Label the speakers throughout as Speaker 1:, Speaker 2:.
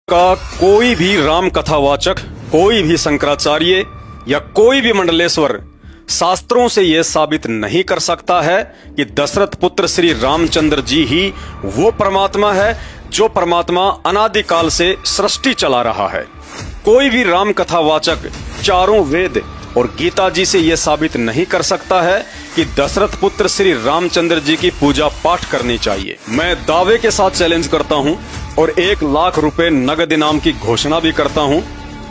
Speaker 1: का कोई भी राम कथावाचक, कोई भी शंकराचार्य या कोई भी मंडलेश्वर शास्त्रों से यह साबित नहीं कर सकता है कि दशरथ पुत्र श्री रामचंद्र जी ही वो परमात्मा है जो परमात्मा अनादिकाल से सृष्टि चला रहा है। कोई भी राम कथावाचक चारों वेद और गीता जी से यह साबित नहीं कर सकता है कि दशरथ पुत्र श्री रामचंद्र जी की पूजा पाठ करनी चाहिए। मैं दावे के साथ चैलेंज करता हूं और 1 लाख रुपए नगद इनाम की घोषणा भी करता हूं,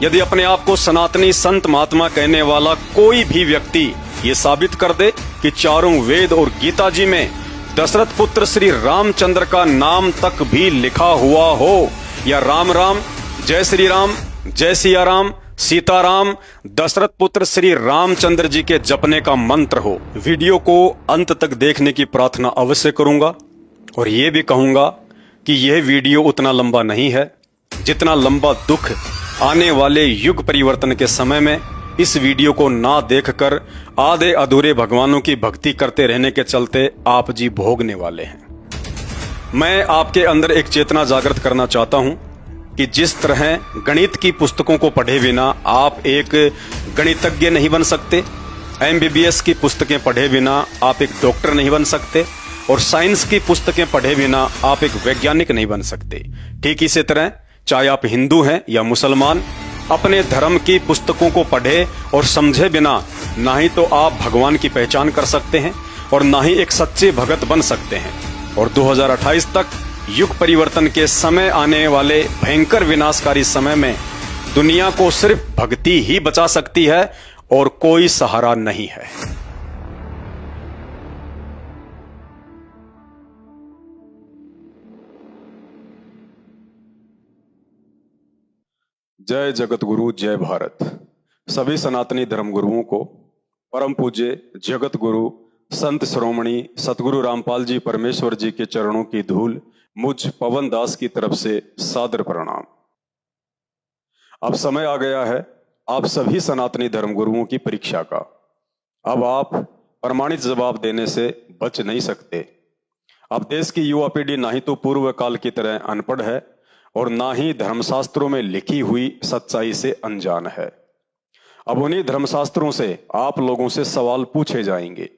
Speaker 1: यदि अपने आप को सनातनी संत महात्मा कहने वाला कोई भी व्यक्ति ये साबित कर दे कि चारों वेद और गीता जी में दशरथ पुत्र श्री रामचंद्र का नाम तक भी लिखा हुआ हो, या राम राम, जय श्री राम, जय सिया राम, सीताराम, दशरथ पुत्र श्री रामचंद्र जी के जपने का मंत्र हो। वीडियो को अंत तक देखने की प्रार्थना अवश्य करूंगा और ये भी कहूंगा कि यह वीडियो उतना लंबा नहीं है जितना लंबा दुख आने वाले युग परिवर्तन के समय में इस वीडियो को ना देखकर आधे अधूरे भगवानों की भक्ति करते रहने के चलते आप जी भोगने वाले हैं। मैं आपके अंदर एक चेतना जागृत करना चाहता हूं कि जिस तरह गणित की पुस्तकों को पढ़े बिना आप एक गणितज्ञ नहीं बन सकते, MBBS की पुस्तकें पढ़े बिना आप एक डॉक्टर नहीं बन सकते, और साइंस की पुस्तकें पढ़े बिना आप एक वैज्ञानिक नहीं बन सकते, ठीक इसी तरह चाहे आप हिंदू हैं या मुसलमान, अपने धर्म की पुस्तकों को पढ़े और समझे बिना ना ही तो आप भगवान की पहचान कर सकते हैं और ना ही एक सच्चे भगत बन सकते हैं। और 2028 तक युग परिवर्तन के समय आने वाले भयंकर विनाशकारी समय में दुनिया को सिर्फ भक्ति ही बचा सकती है और कोई सहारा नहीं है। जय जगत गुरु, जय भारत। सभी सनातनी धर्म गुरुओं को परम पूज्य जगत गुरु संत श्रोमणी सतगुरु रामपाल जी परमेश्वर जी के चरणों की धूल मुझ पवन दास की तरफ से सादर प्रणाम। अब समय आ गया है आप सभी सनातनी धर्म गुरुओं की परीक्षा का। अब आप प्रमाणित जवाब देने से बच नहीं सकते। अब देश की युवा पीढ़ी ना ही तो पूर्व काल की तरह अनपढ़ है और ना ही धर्मशास्त्रों में लिखी हुई सच्चाई से अनजान है। अब उन्हीं धर्मशास्त्रों से आप लोगों से सवाल पूछे जाएंगे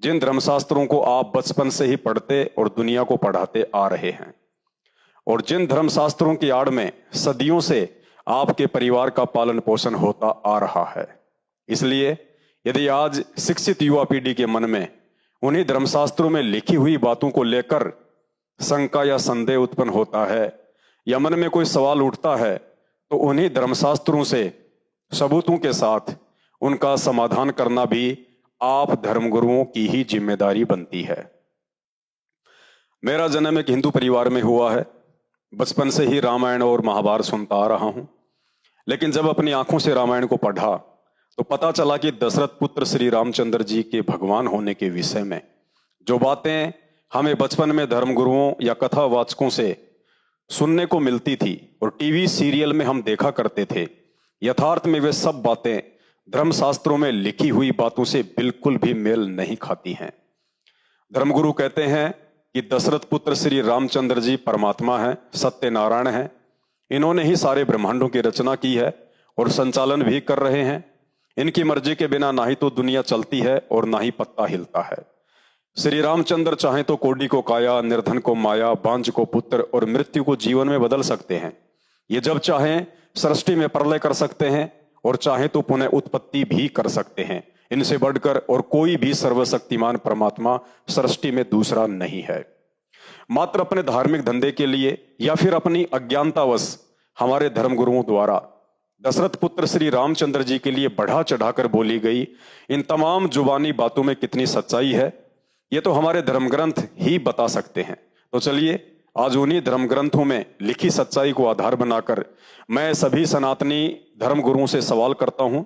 Speaker 1: जिन धर्मशास्त्रों को आप बचपन से ही पढ़ते और दुनिया को पढ़ाते आ रहे हैं, और जिन धर्मशास्त्रों की आड़ में सदियों से आपके परिवार का पालन पोषण होता आ रहा है। इसलिए यदि आज शिक्षित युवा पीढ़ी के मन में उन्हीं धर्मशास्त्रों में लिखी हुई बातों को लेकर शंका या संदेह उत्पन्न होता है या मन में कोई सवाल उठता है, तो उन्हीं धर्मशास्त्रों से सबूतों के साथ उनका समाधान करना भी आप धर्मगुरुओं की ही जिम्मेदारी बनती है। मेरा जन्म एक हिंदू परिवार में हुआ है। बचपन से ही रामायण और महाभारत सुनता आ रहा हूं, लेकिन जब अपनी आंखों से रामायण को पढ़ा तो पता चला कि दशरथ पुत्र श्री रामचंद्र जी के भगवान होने के विषय में जो बातें हमें बचपन में धर्मगुरुओं या कथावाचकों से सुनने को मिलती थी और टीवी सीरियल में हम देखा करते थे, यथार्थ में वे सब बातें धर्मशास्त्रों में लिखी हुई बातों से बिल्कुल भी मेल नहीं खाती हैं। धर्मगुरु कहते हैं कि दशरथ पुत्र श्री रामचंद्र जी परमात्मा हैं, सत्यनारायण हैं। इन्होंने ही सारे ब्रह्मांडों की रचना की है और संचालन भी कर रहे हैं। इनकी मर्जी के बिना ना ही तो दुनिया चलती है और ना ही पत्ता हिलता है। श्री रामचंद्र चाहे तो कोडी को काया, निर्धन को माया, बांझ को पुत्र और मृत्यु को जीवन में बदल सकते हैं। ये जब चाहें सृष्टि में प्रलय कर सकते हैं और चाहे तो पुनः उत्पत्ति भी कर सकते हैं। इनसे बढ़कर और कोई भी सर्वशक्तिमान परमात्मा सृष्टि में दूसरा नहीं है। मात्र अपने धार्मिक धंधे के लिए या फिर अपनी अज्ञानतावश हमारे धर्मगुरुओं द्वारा दशरथ पुत्र श्री रामचंद्र जी के लिए बढ़ा चढ़ाकर बोली गई इन तमाम जुबानी बातों में कितनी सच्चाई है, ये तो हमारे धर्म ग्रंथ ही बता सकते हैं। तो चलिए आज उन्हीं धर्म ग्रंथों में लिखी सच्चाई को आधार बनाकर मैं सभी सनातनी धर्म गुरुओं से सवाल करता हूं,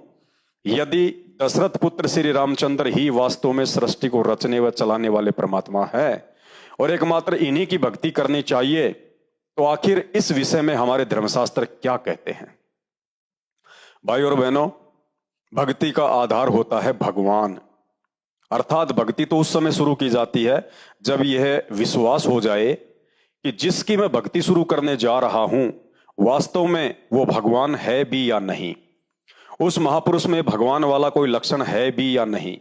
Speaker 1: यदि दशरथ पुत्र श्री रामचंद्र ही वास्तव में सृष्टि को रचने व चलाने वाले परमात्मा है और एकमात्र इन्हीं की भक्ति करनी चाहिए, तो आखिर इस विषय में हमारे धर्मशास्त्र क्या कहते हैं। भाई और बहनों, भक्ति का आधार होता है भगवान, अर्थात भक्ति तो उस समय शुरू की जाती है जब यह विश्वास हो जाए कि जिसकी मैं भक्ति शुरू करने जा रहा हूं वास्तव में वो भगवान है भी या नहीं, उस महापुरुष में भगवान वाला कोई लक्षण है भी या नहीं,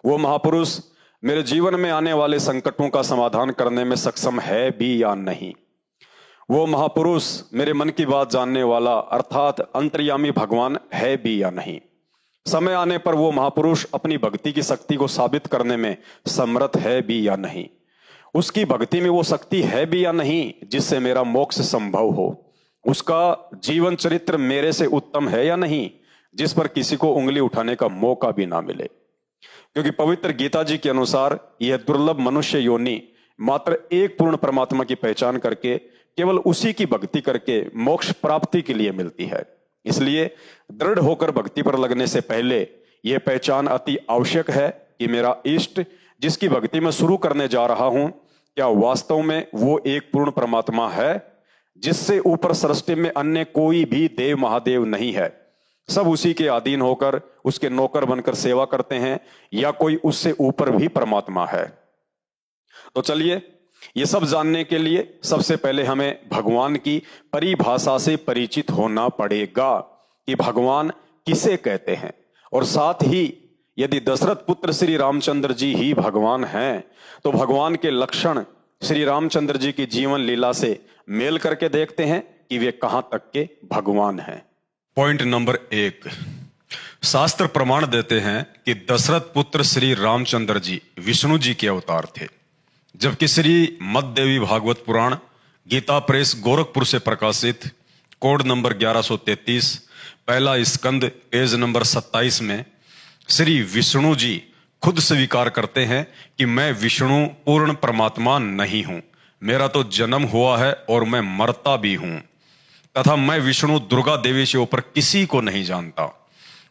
Speaker 1: वो महापुरुष मेरे जीवन में आने वाले संकटों का समाधान करने में सक्षम है भी या नहीं, वो महापुरुष मेरे मन की बात जानने वाला अर्थात अंतर्यामी भगवान है भी या नहीं, समय आने पर वो महापुरुष अपनी भक्ति की शक्ति को साबित करने में समर्थ है भी या नहीं, उसकी भक्ति में वो शक्ति है भी या नहीं जिससे मेरा मोक्ष संभव हो, उसका जीवन चरित्र मेरे से उत्तम है या नहीं जिस पर किसी को उंगली उठाने का मौका भी ना मिले। क्योंकि पवित्र गीता जी के अनुसार यह दुर्लभ मनुष्य योनि मात्र एक पूर्ण परमात्मा की पहचान करके केवल उसी की भक्ति करके मोक्ष प्राप्ति के लिए मिलती है। इसलिए दृढ़ होकर भक्ति पर लगने से पहले यह पहचान अति आवश्यक है कि मेरा इष्ट जिसकी भक्ति में शुरू करने जा रहा हूं, क्या वास्तव में वो एक पूर्ण परमात्मा है जिससे ऊपर सृष्टि में अन्य कोई भी देव महादेव नहीं है, सब उसी के अधीन होकर उसके नौकर बनकर सेवा करते हैं, या कोई उससे ऊपर भी परमात्मा है। तो चलिए ये सब जानने के लिए सबसे पहले हमें भगवान की परिभाषा से परिचित होना पड़ेगा कि भगवान किसे कहते हैं, और साथ ही यदि दशरथ पुत्र श्री रामचंद्र जी ही भगवान हैं तो भगवान के लक्षण श्री रामचंद्र जी की जीवन लीला से मेल करके देखते हैं कि वे कहां तक के भगवान हैं। पॉइंट नंबर 1, शास्त्र प्रमाण देते हैं कि दशरथ पुत्र श्री रामचंद्र जी विष्णु जी के अवतार थे, जबकि श्री मददेवी भागवत पुराण गीता प्रेस गोरखपुर से प्रकाशित कोड नंबर 1133 पहला स्कंद पेज नंबर 27 में श्री विष्णु जी खुद स्वीकार करते हैं कि मैं विष्णु पूर्ण परमात्मा नहीं हूं, मेरा तो जन्म हुआ है और मैं मरता भी हूं, तथा मैं विष्णु दुर्गा देवी से ऊपर किसी को नहीं जानता,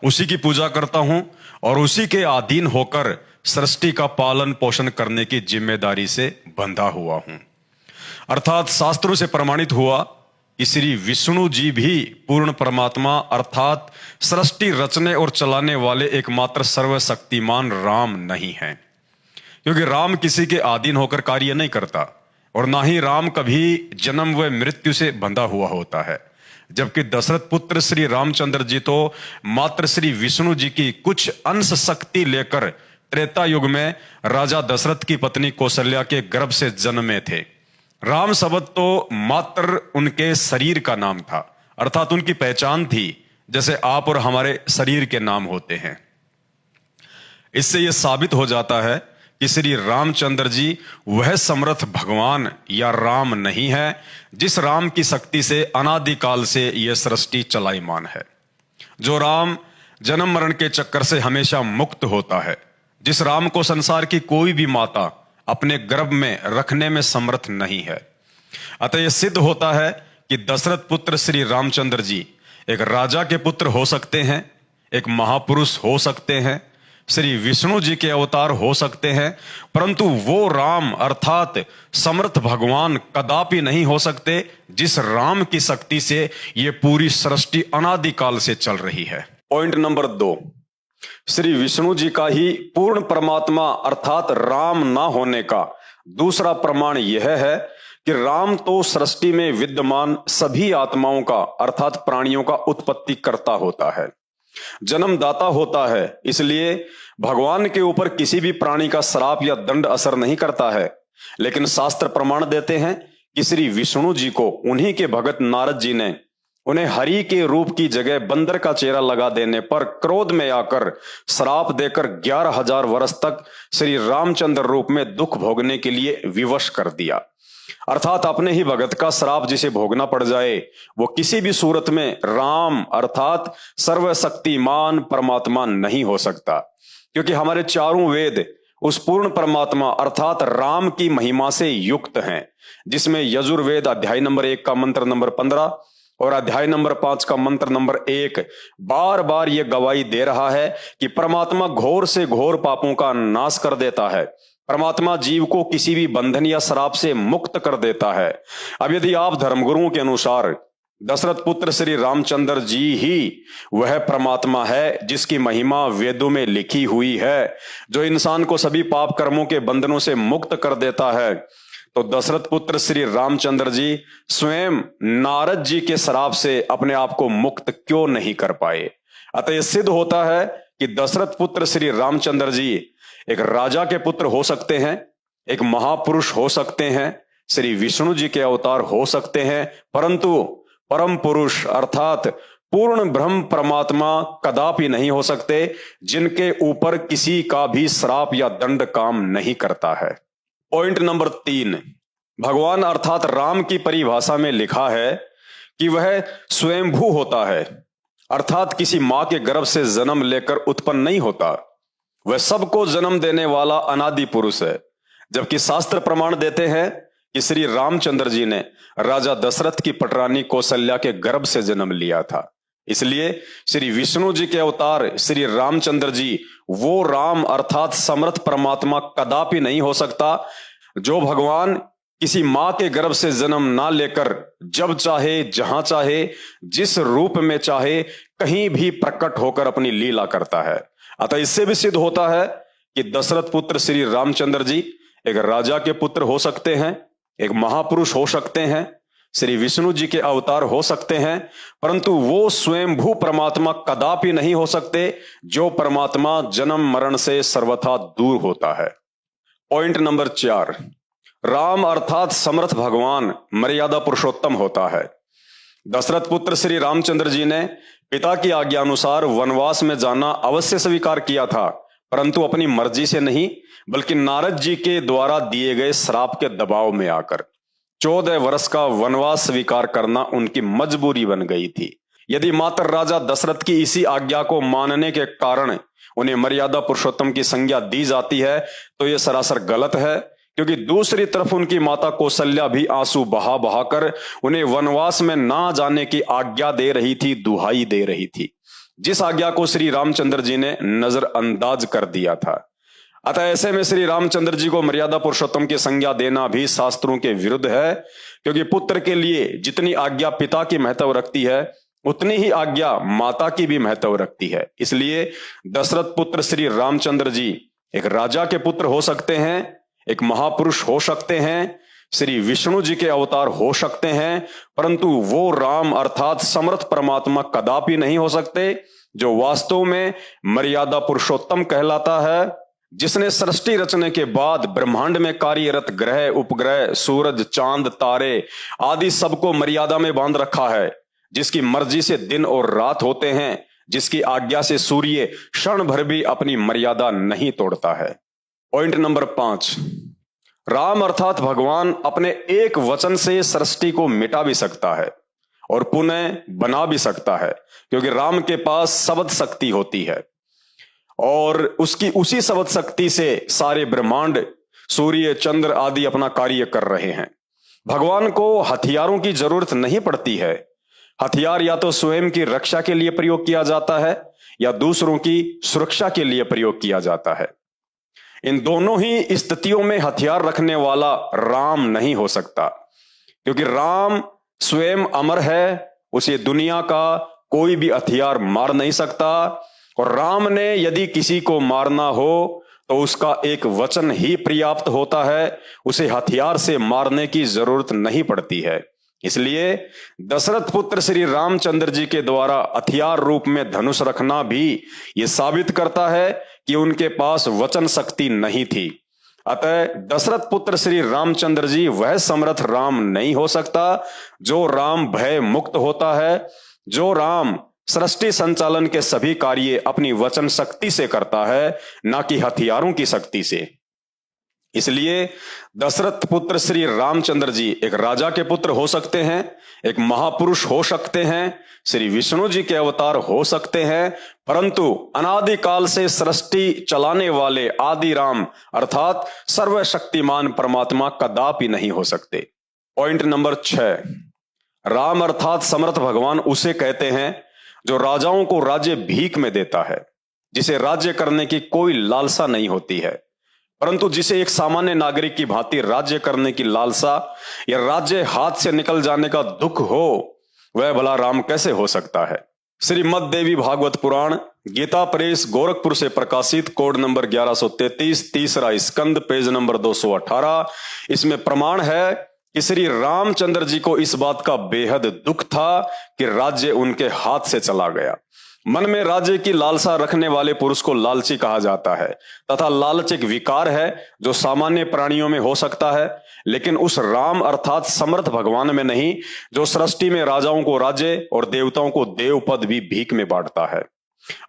Speaker 1: उसी की पूजा करता हूं और उसी के अधीन होकर सृष्टि का पालन पोषण करने की जिम्मेदारी से बंधा हुआ हूं। अर्थात शास्त्रों से प्रमाणित हुआ कि श्री विष्णु जी भी पूर्ण परमात्मा अर्थात सृष्टि रचने और चलाने वाले एकमात्र सर्वशक्तिमान राम नहीं हैं, क्योंकि राम किसी के अधीन होकर कार्य नहीं करता और ना ही राम कभी जन्म व मृत्यु से बंधा हुआ होता है, जबकि दशरथ पुत्र श्री रामचंद्र जी तो मात्र श्री विष्णु जी की कुछ अंश शक्ति लेकर त्रेता युग में राजा दशरथ की पत्नी कौशल्या के गर्भ से जन्मे थे। राम शब्द तो मात्र उनके शरीर का नाम था, अर्थात उनकी पहचान थी, जैसे आप और हमारे शरीर के नाम होते हैं। इससे यह साबित हो जाता है कि श्री रामचंद्र जी वह समर्थ भगवान या राम नहीं है जिस राम की शक्ति से अनादिकाल से यह सृष्टि चलायमान है, जो राम जन्म मरण के चक्कर से हमेशा मुक्त होता है, जिस राम को संसार की कोई भी माता अपने गर्भ में रखने में समर्थ नहीं है। अतः यह सिद्ध होता है कि दशरथ पुत्र श्री रामचंद्र जी एक राजा के पुत्र हो सकते हैं, एक महापुरुष हो सकते हैं, श्री विष्णु जी के अवतार हो सकते हैं, परंतु वो राम अर्थात समर्थ भगवान कदापि नहीं हो सकते जिस राम की शक्ति से ये पूरी सृष्टि अनादिकाल से चल रही है। पॉइंट नंबर 2, श्री विष्णु जी का ही पूर्ण परमात्मा अर्थात राम ना होने का दूसरा प्रमाण यह है कि राम तो सृष्टि में विद्यमान सभी आत्माओं का अर्थात प्राणियों का उत्पत्ति करता होता है, जन्मदाता होता है, इसलिए भगवान के ऊपर किसी भी प्राणी का श्राप या दंड असर नहीं करता है। लेकिन शास्त्र प्रमाण देते हैं कि श्री विष्णु जी को उन्हीं के भगत नारद जी ने उन्हें हरि के रूप की जगह बंदर का चेहरा लगा देने पर क्रोध में आकर श्राप देकर 11,000 वर्ष तक श्री रामचंद्र रूप में दुख भोगने के लिए विवश कर दिया। अर्थात अपने ही भगत का श्राप जिसे भोगना पड़ जाए वो किसी भी सूरत में राम अर्थात सर्वशक्तिमान परमात्मा नहीं हो सकता, क्योंकि हमारे चारों वेद उस पूर्ण परमात्मा अर्थात राम की महिमा से युक्त हैं, जिसमें यजुर्वेद अध्याय नंबर 1 का मंत्र नंबर 15 और अध्याय नंबर 5 का मंत्र नंबर 1 बार बार यह गवाही दे रहा है कि परमात्मा घोर से घोर पापों का नाश कर देता है, परमात्मा जीव को किसी भी बंधन या श्राप से मुक्त कर देता है। अब यदि आप धर्मगुरुओं के अनुसार दशरथ पुत्र श्री रामचंद्र जी ही वह परमात्मा है जिसकी महिमा वेदों में लिखी हुई है, जो इंसान को सभी पाप कर्मों के बंधनों से मुक्त कर देता है, तो दशरथ पुत्र श्री रामचंद्र जी स्वयं नारद जी के श्राप से अपने आप को मुक्त क्यों नहीं कर पाए। अतः यह सिद्ध होता है कि दशरथ पुत्र श्री रामचंद्र जी एक राजा के पुत्र हो सकते हैं, एक महापुरुष हो सकते हैं, श्री विष्णु जी के अवतार हो सकते हैं, परंतु परम पुरुष अर्थात पूर्ण ब्रह्म परमात्मा कदापि नहीं हो सकते, जिनके ऊपर किसी का भी श्राप या दंड काम नहीं करता है। पॉइंट नंबर 3, भगवान अर्थात राम की परिभाषा में लिखा है कि वह स्वयंभू होता है, अर्थात किसी मां के गर्भ से जन्म लेकर उत्पन्न नहीं होता। वह सबको जन्म देने वाला अनादि पुरुष है, जबकि शास्त्र प्रमाण देते हैं कि श्री रामचंद्र जी ने राजा दशरथ की पटरानी कौशल्या के गर्भ से जन्म लिया था। इसलिए श्री विष्णु जी के अवतार श्री रामचंद्र जी वो राम अर्थात समर्थ परमात्मा कदापि नहीं हो सकता, जो भगवान किसी मां के गर्भ से जन्म ना लेकर जब चाहे, जहां चाहे, जिस रूप में चाहे, कहीं भी प्रकट होकर अपनी लीला करता है। अतः इससे भी सिद्ध होता है कि दशरथ पुत्र श्री रामचंद्र जी एक राजा के पुत्र हो सकते हैं, एक महापुरुष हो सकते हैं, श्री विष्णु जी के अवतार हो सकते हैं, परंतु वो स्वयंभू परमात्मा कदापि नहीं हो सकते, जो परमात्मा जन्म मरण से सर्वथा दूर होता है। पॉइंट नंबर 4, राम अर्थात समर्थ भगवान मर्यादा पुरुषोत्तम होता है। दशरथ पुत्र श्री रामचंद्र जी ने पिता की आज्ञा अनुसार वनवास में जाना अवश्य स्वीकार किया था, परंतु अपनी मर्जी से नहीं, बल्कि नारद जी के द्वारा दिए गए श्राप के दबाव में आकर 14 वर्ष का वनवास स्वीकार करना उनकी मजबूरी बन गई थी। यदि मात्र राजा दशरथ की इसी आज्ञा को मानने के कारण उन्हें मर्यादा पुरुषोत्तम की संज्ञा दी जाती है, तो यह सरासर गलत है, क्योंकि दूसरी तरफ उनकी माता कौशल्या भी आंसू बहा बहाकर उन्हें वनवास में ना जाने की आज्ञा दे रही थी, दुहाई दे रही थी, जिस आज्ञा को श्री रामचंद्र जी ने नजरअंदाज कर दिया था। अतः ऐसे में श्री रामचंद्र जी को मर्यादा पुरुषोत्तम की संज्ञा देना भी शास्त्रों के विरुद्ध है, क्योंकि पुत्र के लिए जितनी आज्ञा पिता की महत्व रखती है, उतनी ही आज्ञा माता की भी महत्व रखती है। इसलिए दशरथ पुत्र श्री रामचंद्र जी एक राजा के पुत्र हो सकते हैं, एक महापुरुष हो सकते हैं, श्री विष्णु जी के अवतार हो सकते हैं, परंतु वो राम अर्थात समर्थ परमात्मा कदापि नहीं हो सकते, जो वास्तव में मर्यादा पुरुषोत्तम कहलाता है, जिसने सृष्टि रचने के बाद ब्रह्मांड में कार्यरत ग्रह, उपग्रह, सूरज, चांद, तारे आदि सबको मर्यादा में बांध रखा है, जिसकी मर्जी से दिन और रात होते हैं, जिसकी आज्ञा से सूर्य क्षण भर भी अपनी मर्यादा नहीं तोड़ता है। पॉइंट नंबर 5, राम अर्थात भगवान अपने एक वचन से सृष्टि को मिटा भी सकता है और पुनः बना भी सकता है, क्योंकि राम के पास शब्द शक्ति होती है और उसकी उसी शब्द शक्ति से सारे ब्रह्मांड, सूर्य, चंद्र आदि अपना कार्य कर रहे हैं। भगवान को हथियारों की जरूरत नहीं पड़ती है। हथियार या तो स्वयं की रक्षा के लिए प्रयोग किया जाता है या दूसरों की सुरक्षा के लिए प्रयोग किया जाता है। इन दोनों ही स्थितियों में हथियार रखने वाला राम नहीं हो सकता, क्योंकि राम स्वयं अमर है, उसे दुनिया का कोई भी हथियार मार नहीं सकता, और राम ने यदि किसी को मारना हो तो उसका एक वचन ही पर्याप्त होता है, उसे हथियार से मारने की जरूरत नहीं पड़ती है। इसलिए दशरथ पुत्र श्री रामचंद्र जी के द्वारा हथियार रूप में धनुष रखना भी ये साबित करता है कि उनके पास वचन शक्ति नहीं थी। अतः दशरथ पुत्र श्री रामचंद्र जी वह समर्थ राम नहीं हो सकता, जो राम भय मुक्त होता है, जो राम सृष्टि संचालन के सभी कार्य अपनी वचन शक्ति से करता है, ना कि हथियारों की शक्ति से। इसलिए दशरथ पुत्र श्री रामचंद्र जी एक राजा के पुत्र हो सकते हैं, एक महापुरुष हो सकते हैं, श्री विष्णु जी के अवतार हो सकते हैं, परंतु अनादिकाल से सृष्टि चलाने वाले आदि राम अर्थात सर्वशक्तिमान परमात्मा कदापि नहीं हो सकते। पॉइंट नंबर 6, राम अर्थात समर्थ भगवान उसे कहते हैं जो राजाओं को राज्य भीख में देता है, जिसे राज्य करने की कोई लालसा नहीं होती है, परंतु जिसे एक सामान्य नागरिक की भांति राज्य करने की लालसा या राज्य हाथ से निकल जाने का दुख हो, वह भला राम कैसे हो सकता है। श्रीमद् देवी भागवत पुराण गीता प्रेस गोरखपुर से प्रकाशित, कोड नंबर 1133, तीसरा स्कंद, पेज नंबर 218। इसमें प्रमाण है कि श्री रामचंद्र जी को इस बात का बेहद दुख था कि राज्य उनके हाथ से चला गया। मन में राज्य की लालसा रखने वाले पुरुष को लालची कहा जाता है तथा लालच एक विकार है जो सामान्य प्राणियों में हो सकता है, लेकिन उस राम अर्थात समर्थ भगवान में नहीं, जो सृष्टि में राजाओं को राज्य और देवताओं को देव पद भी भीख में बांटता है।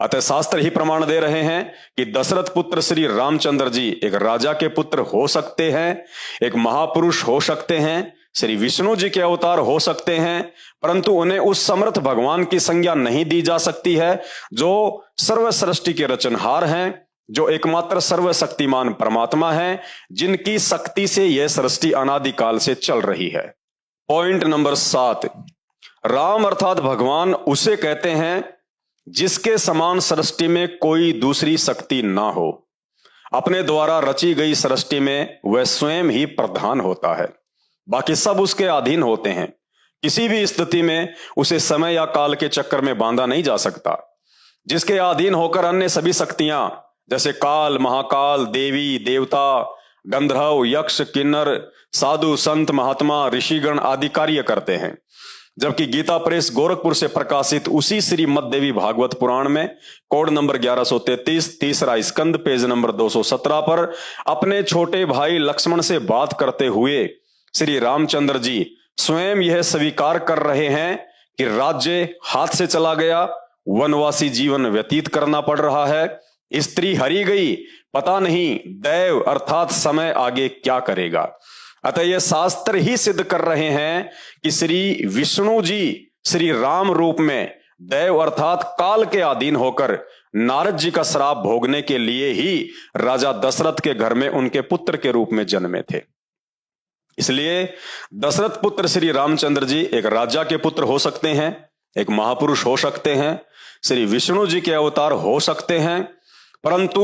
Speaker 1: अतः शास्त्र ही प्रमाण दे रहे हैं कि दशरथ पुत्र श्री रामचंद्र जी एक राजा के पुत्र हो सकते हैं, एक महापुरुष हो सकते हैं, श्री विष्णु जी के अवतार हो सकते हैं, परंतु उन्हें उस समर्थ भगवान की संज्ञा नहीं दी जा सकती है जो सर्व सृष्टि के रचनहार हैं, जो एकमात्र सर्वशक्तिमान परमात्मा हैं, जिनकी शक्ति से यह सृष्टि अनादिकाल से चल रही है। पॉइंट नंबर 7, राम अर्थात भगवान उसे कहते हैं जिसके समान सृष्टि में कोई दूसरी शक्ति ना हो। अपने द्वारा रची गई सृष्टि में वह स्वयं ही प्रधान होता है, बाकी सब उसके अधीन होते हैं। किसी भी स्थिति में उसे समय या काल के चक्कर में बांधा नहीं जा सकता। जिसके अधीन होकर अन्य सभी शक्तियां जैसे काल, महाकाल, देवी देवता, गंधर्व, यक्ष, किन्नर, साधु, संत, महात्मा, ऋषिगण आदि कार्य करते हैं। जबकि गीता प्रेस गोरखपुर से प्रकाशित उसी श्रीमद देवी भागवत पुराण में कोड नंबर 1133, तीसरा स्कंद, पेज नंबर 217 पर अपने छोटे भाई लक्ष्मण से बात करते हुए श्री रामचंद्र जी स्वयं यह स्वीकार कर रहे हैं कि राज्य हाथ से चला गया, वनवासी जीवन व्यतीत करना पड़ रहा है, स्त्री हरी गई, पता नहीं दैव अर्थात समय आगे क्या करेगा। अतः यह शास्त्र ही सिद्ध कर रहे हैं कि श्री विष्णु जी श्री राम रूप में दैव अर्थात काल के अधीन होकर नारद जी का श्राप भोगने के लिए ही राजा दशरथ के घर में उनके पुत्र के रूप में जन्मे थे। इसलिए दशरथ पुत्र श्री रामचंद्र जी एक राजा के पुत्र हो सकते हैं, एक महापुरुष हो सकते हैं, श्री विष्णु जी के अवतार हो सकते हैं, परंतु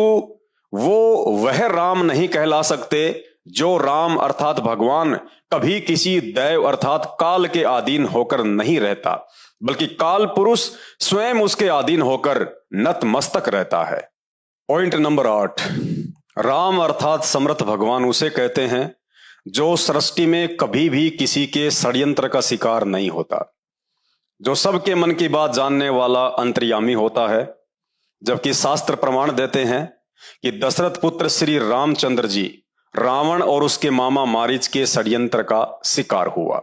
Speaker 1: वो वह राम नहीं कहला सकते जो राम अर्थात भगवान कभी किसी दैव अर्थात काल के अधीन होकर नहीं रहता, बल्कि काल पुरुष स्वयं उसके अधीन होकर नतमस्तक रहता है। पॉइंट नंबर 8, राम अर्थात समर्थ भगवान उसे कहते हैं जो सृष्टि में कभी भी किसी के षड्यंत्र का शिकार नहीं होता, जो सबके मन की बात जानने वाला अंतर्यामी होता है। जबकि शास्त्र प्रमाण देते हैं कि दशरथ पुत्र श्री रामचंद्र जी रावण और उसके मामा मारीच के षड्यंत्र का शिकार हुआ,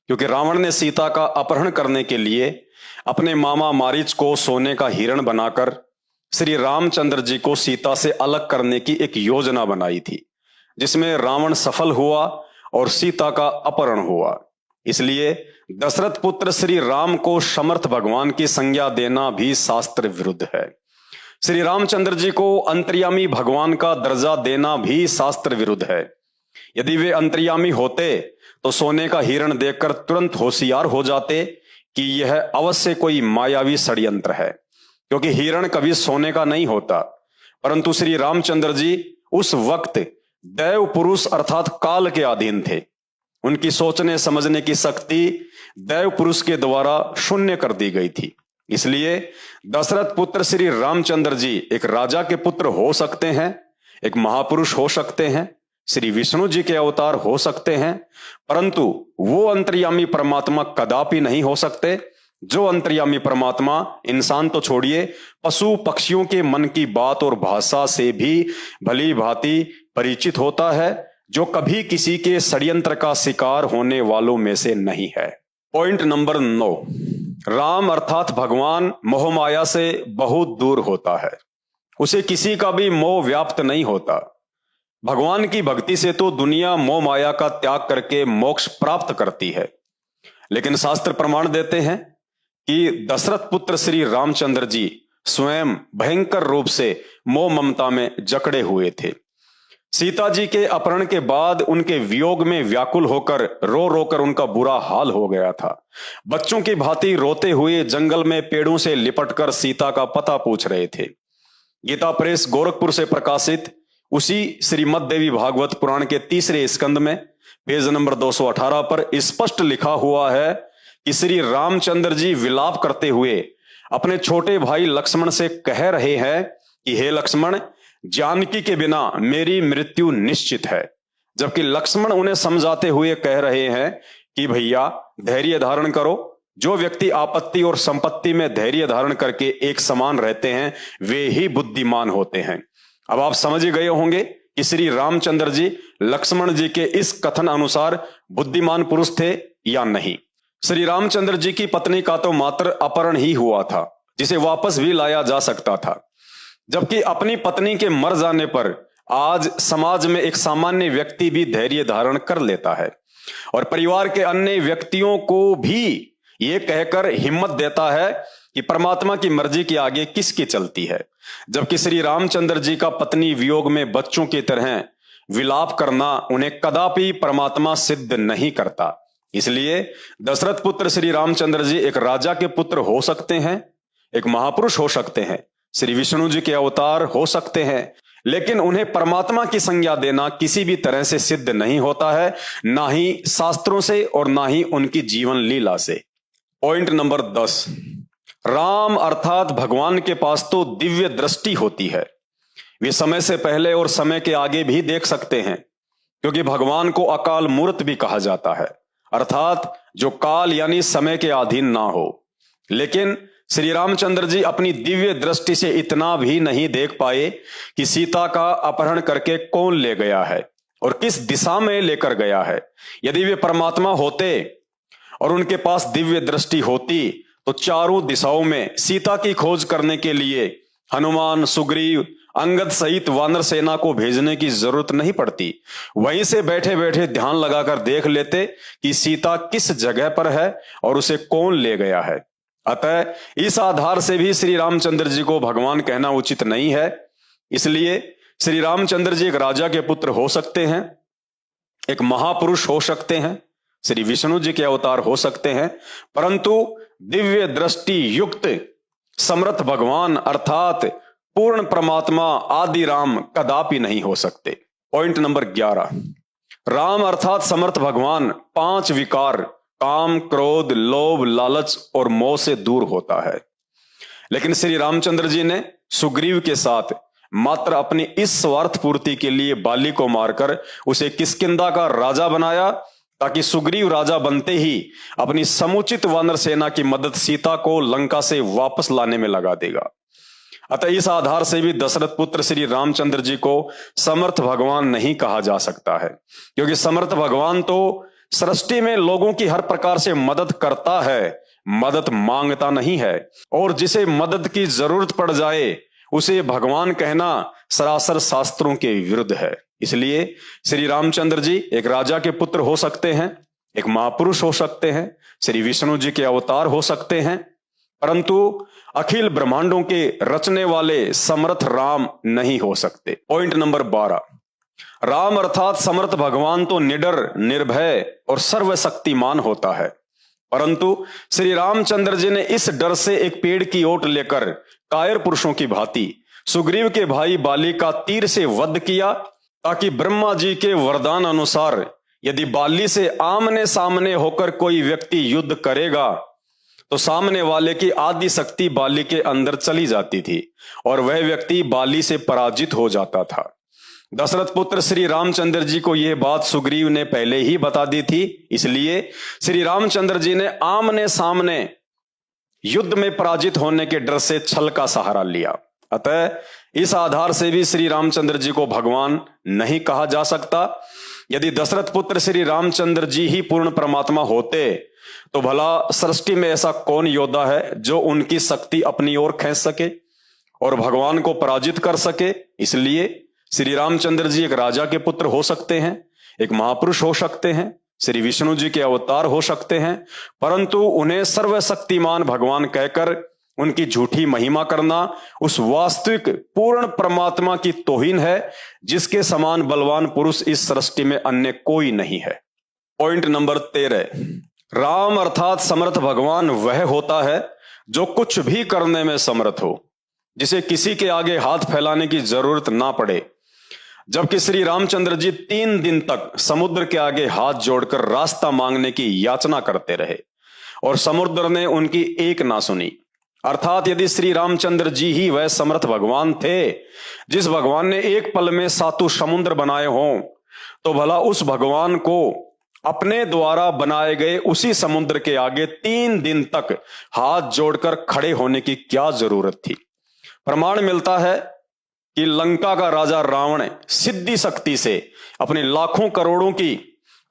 Speaker 1: क्योंकि रावण ने सीता का अपहरण करने के लिए अपने मामा मारीच को सोने का हिरण बनाकर श्री रामचंद्र जी को सीता से अलग करने की एक योजना बनाई थी, जिसमें रावण सफल हुआ और सीता का अपहरण हुआ। इसलिए दशरथ पुत्र श्री राम को समर्थ भगवान की संज्ञा देना भी शास्त्र विरुद्ध है। श्री रामचंद्र जी को अंतर्यामी भगवान का दर्जा देना भी शास्त्र विरुद्ध है। यदि वे अंतर्यामी होते तो सोने का हिरण देखकर तुरंत होशियार हो जाते कि यह अवश्य कोई मायावी षड्यंत्र है, क्योंकि हिरण कभी सोने का नहीं होता। परंतु श्री रामचंद्र जी उस वक्त दैव पुरुष अर्थात काल के अधीन थे। उनकी सोचने समझने की शक्ति दैव पुरुष के द्वारा शून्य कर दी गई थी। इसलिए दशरथ पुत्र श्री रामचंद्र जी एक राजा के पुत्र हो सकते हैं, एक महापुरुष हो सकते हैं, श्री विष्णु जी के अवतार हो सकते हैं, परंतु वो अंतर्यामी परमात्मा कदापि नहीं हो सकते जो अंतर्यामी परमात्मा इंसान तो छोड़िए, पशु पक्षियों के मन की बात और भाषा से भी भली भांति परिचित होता है, जो कभी किसी के षड्यंत्र का शिकार होने वालों में से नहीं है। पॉइंट नंबर 9, राम अर्थात भगवान मोह माया से बहुत दूर होता है, उसे किसी का भी मोह व्याप्त नहीं होता। भगवान की भक्ति से तो दुनिया मोह माया का त्याग करके मोक्ष प्राप्त करती है, लेकिन शास्त्र प्रमाण देते हैं कि दशरथ पुत्र श्री रामचंद्र जी स्वयं भयंकर रूप से मोह ममता में जकड़े हुए थे। सीता जी के अपहरण के बाद उनके वियोग में व्याकुल होकर रो रोकर उनका बुरा हाल हो गया था। बच्चों की भांति रोते हुए जंगल में पेड़ों से लिपटकर सीता का पता पूछ रहे थे। गीता प्रेस गोरखपुर से प्रकाशित उसी श्रीमद देवी भागवत पुराण के तीसरे स्कंद में पेज नंबर 218 पर स्पष्ट लिखा हुआ है कि श्री रामचंद्र जी विलाप करते हुए अपने छोटे भाई लक्ष्मण से कह रहे हैं कि हे लक्ष्मण, जानकी के बिना मेरी मृत्यु निश्चित है। जबकि लक्ष्मण उन्हें समझाते हुए कह रहे हैं कि भैया धैर्य धारण करो। जो व्यक्ति आपत्ति और संपत्ति में धैर्य धारण करके एक समान रहते हैं वे ही बुद्धिमान होते हैं। अब आप समझ गए होंगे कि श्री रामचंद्र जी लक्ष्मण जी के इस कथन अनुसार बुद्धिमान पुरुष थे या नहीं। श्री रामचंद्र जी की पत्नी का तो मात्र अपहरण ही हुआ था, जिसे वापस भी लाया जा सकता था। जबकि अपनी पत्नी के मर जाने पर आज समाज में एक सामान्य व्यक्ति भी धैर्य धारण कर लेता है और परिवार के अन्य व्यक्तियों को भी ये कहकर हिम्मत देता है कि परमात्मा की मर्जी के आगे किसकी चलती है। जबकि श्री रामचंद्र जी का पत्नी वियोग में बच्चों की तरह विलाप करना उन्हें कदापि परमात्मा सिद्ध नहीं करता। इसलिए दशरथ पुत्र श्री रामचंद्र जी एक राजा के पुत्र हो सकते हैं, एक महापुरुष हो सकते हैं, श्री विष्णु जी के अवतार हो सकते हैं, लेकिन उन्हें परमात्मा की संज्ञा देना किसी भी तरह से सिद्ध नहीं होता है, ना ही शास्त्रों से और ना ही उनकी जीवन लीला से। पॉइंट नंबर 10, राम अर्थात भगवान के पास तो दिव्य दृष्टि होती है। वे समय से पहले और समय के आगे भी देख सकते हैं, क्योंकि भगवान को अकाल मूर्त भी कहा जाता है, अर्थात जो काल यानी समय के अधीन ना हो। लेकिन श्री रामचंद्र जी अपनी दिव्य दृष्टि से इतना भी नहीं देख पाए कि सीता का अपहरण करके कौन ले गया है और किस दिशा में लेकर गया है। यदि वे परमात्मा होते और उनके पास दिव्य दृष्टि होती तो चारों दिशाओं में सीता की खोज करने के लिए हनुमान, सुग्रीव, अंगद सहित वानर सेना को भेजने की जरूरत नहीं पड़ती। वहीं से बैठे बैठे ध्यान लगाकर देख लेते कि सीता किस जगह पर है और उसे कौन ले गया है। अतः इस आधार से भी श्री रामचंद्र जी को भगवान कहना उचित नहीं है। इसलिए श्री रामचंद्र जी एक राजा के पुत्र हो सकते हैं, एक महापुरुष हो सकते हैं, श्री विष्णु जी के अवतार हो सकते हैं, परंतु दिव्य दृष्टि युक्त समर्थ भगवान अर्थात पूर्ण परमात्मा आदि राम कदापि नहीं हो सकते। पॉइंट नंबर 11, राम अर्थात समर्थ भगवान 5 विकार काम, क्रोध, लोभ, लालच और मोह से दूर होता है। लेकिन श्री रामचंद्र जी ने सुग्रीव के साथ मात्र अपनी इस स्वार्थ पूर्ति के लिए बाली को मारकर उसे किष्किंधा का राजा बनाया, ताकि सुग्रीव राजा बनते ही अपनी समुचित वानर सेना की मदद सीता को लंका से वापस लाने में लगा देगा। अतः इस आधार से भी दशरथ पुत्र श्री रामचंद्र जी को समर्थ भगवान नहीं कहा जा सकता है, क्योंकि समर्थ भगवान तो सृष्टि में लोगों की हर प्रकार से मदद करता है, मदद मांगता नहीं है। और जिसे मदद की जरूरत पड़ जाए उसे भगवान कहना सरासर शास्त्रों के विरुद्ध है। इसलिए श्री रामचंद्र जी एक राजा के पुत्र हो सकते हैं, एक महापुरुष हो सकते हैं, श्री विष्णु जी के अवतार हो सकते हैं, परंतु अखिल ब्रह्मांडों के रचने वाले समर्थ राम नहीं हो सकते। पॉइंट नंबर 12, राम अर्थात समर्थ भगवान तो निडर, निर्भय और सर्वशक्तिमान होता है, परंतु श्री रामचंद्र जी ने इस डर से एक पेड़ की ओट लेकर कायर पुरुषों की भांति सुग्रीव के भाई बाली का तीर से वध किया, ताकि ब्रह्मा जी के वरदान अनुसार यदि बाली से आमने सामने होकर कोई व्यक्ति युद्ध करेगा तो सामने वाले की आदि शक्ति बाली के अंदर चली जाती थी और वह व्यक्ति बाली से पराजित हो जाता था। दशरथ पुत्र श्री रामचंद्र जी को यह बात सुग्रीव ने पहले ही बता दी थी, इसलिए श्री रामचंद्र जी ने आमने सामने युद्ध में पराजित होने के डर से छल का सहारा लिया। अतः इस आधार से भी श्री रामचंद्र जी को भगवान नहीं कहा जा सकता। यदि दशरथ पुत्र श्री रामचंद्र जी ही पूर्ण परमात्मा होते तो भला सृष्टि में ऐसा कौन योद्धा है जो उनकी शक्ति अपनी ओर खींच सके और भगवान को पराजित कर सके। इसलिए श्री रामचंद्र जी एक राजा के पुत्र हो सकते हैं, एक महापुरुष हो सकते हैं, श्री विष्णु जी के अवतार हो सकते हैं, परंतु उन्हें सर्वशक्तिमान भगवान कहकर उनकी झूठी महिमा करना उस वास्तविक पूर्ण परमात्मा की तौहीन है, जिसके समान बलवान पुरुष इस सृष्टि में अन्य कोई नहीं है। पॉइंट नंबर 13, राम अर्थात समर्थ भगवान वह होता है जो कुछ भी करने में समर्थ हो, जिसे किसी के आगे हाथ फैलाने की जरूरत ना पड़े। जबकि श्री रामचंद्र जी 3 दिन तक समुद्र के आगे हाथ जोड़कर रास्ता मांगने की याचना करते रहे और समुद्र ने उनकी एक ना सुनी। अर्थात यदि श्री रामचंद्र जी ही वह समर्थ भगवान थे जिस भगवान ने एक पल में 7 समुद्र बनाए हों, तो भला उस भगवान को अपने द्वारा बनाए गए उसी समुद्र के आगे 3 दिन तक हाथ जोड़कर खड़े होने की क्या जरूरत थी। प्रमाण मिलता है कि लंका का राजा रावण सिद्धि शक्ति से अपनी लाखों करोड़ों की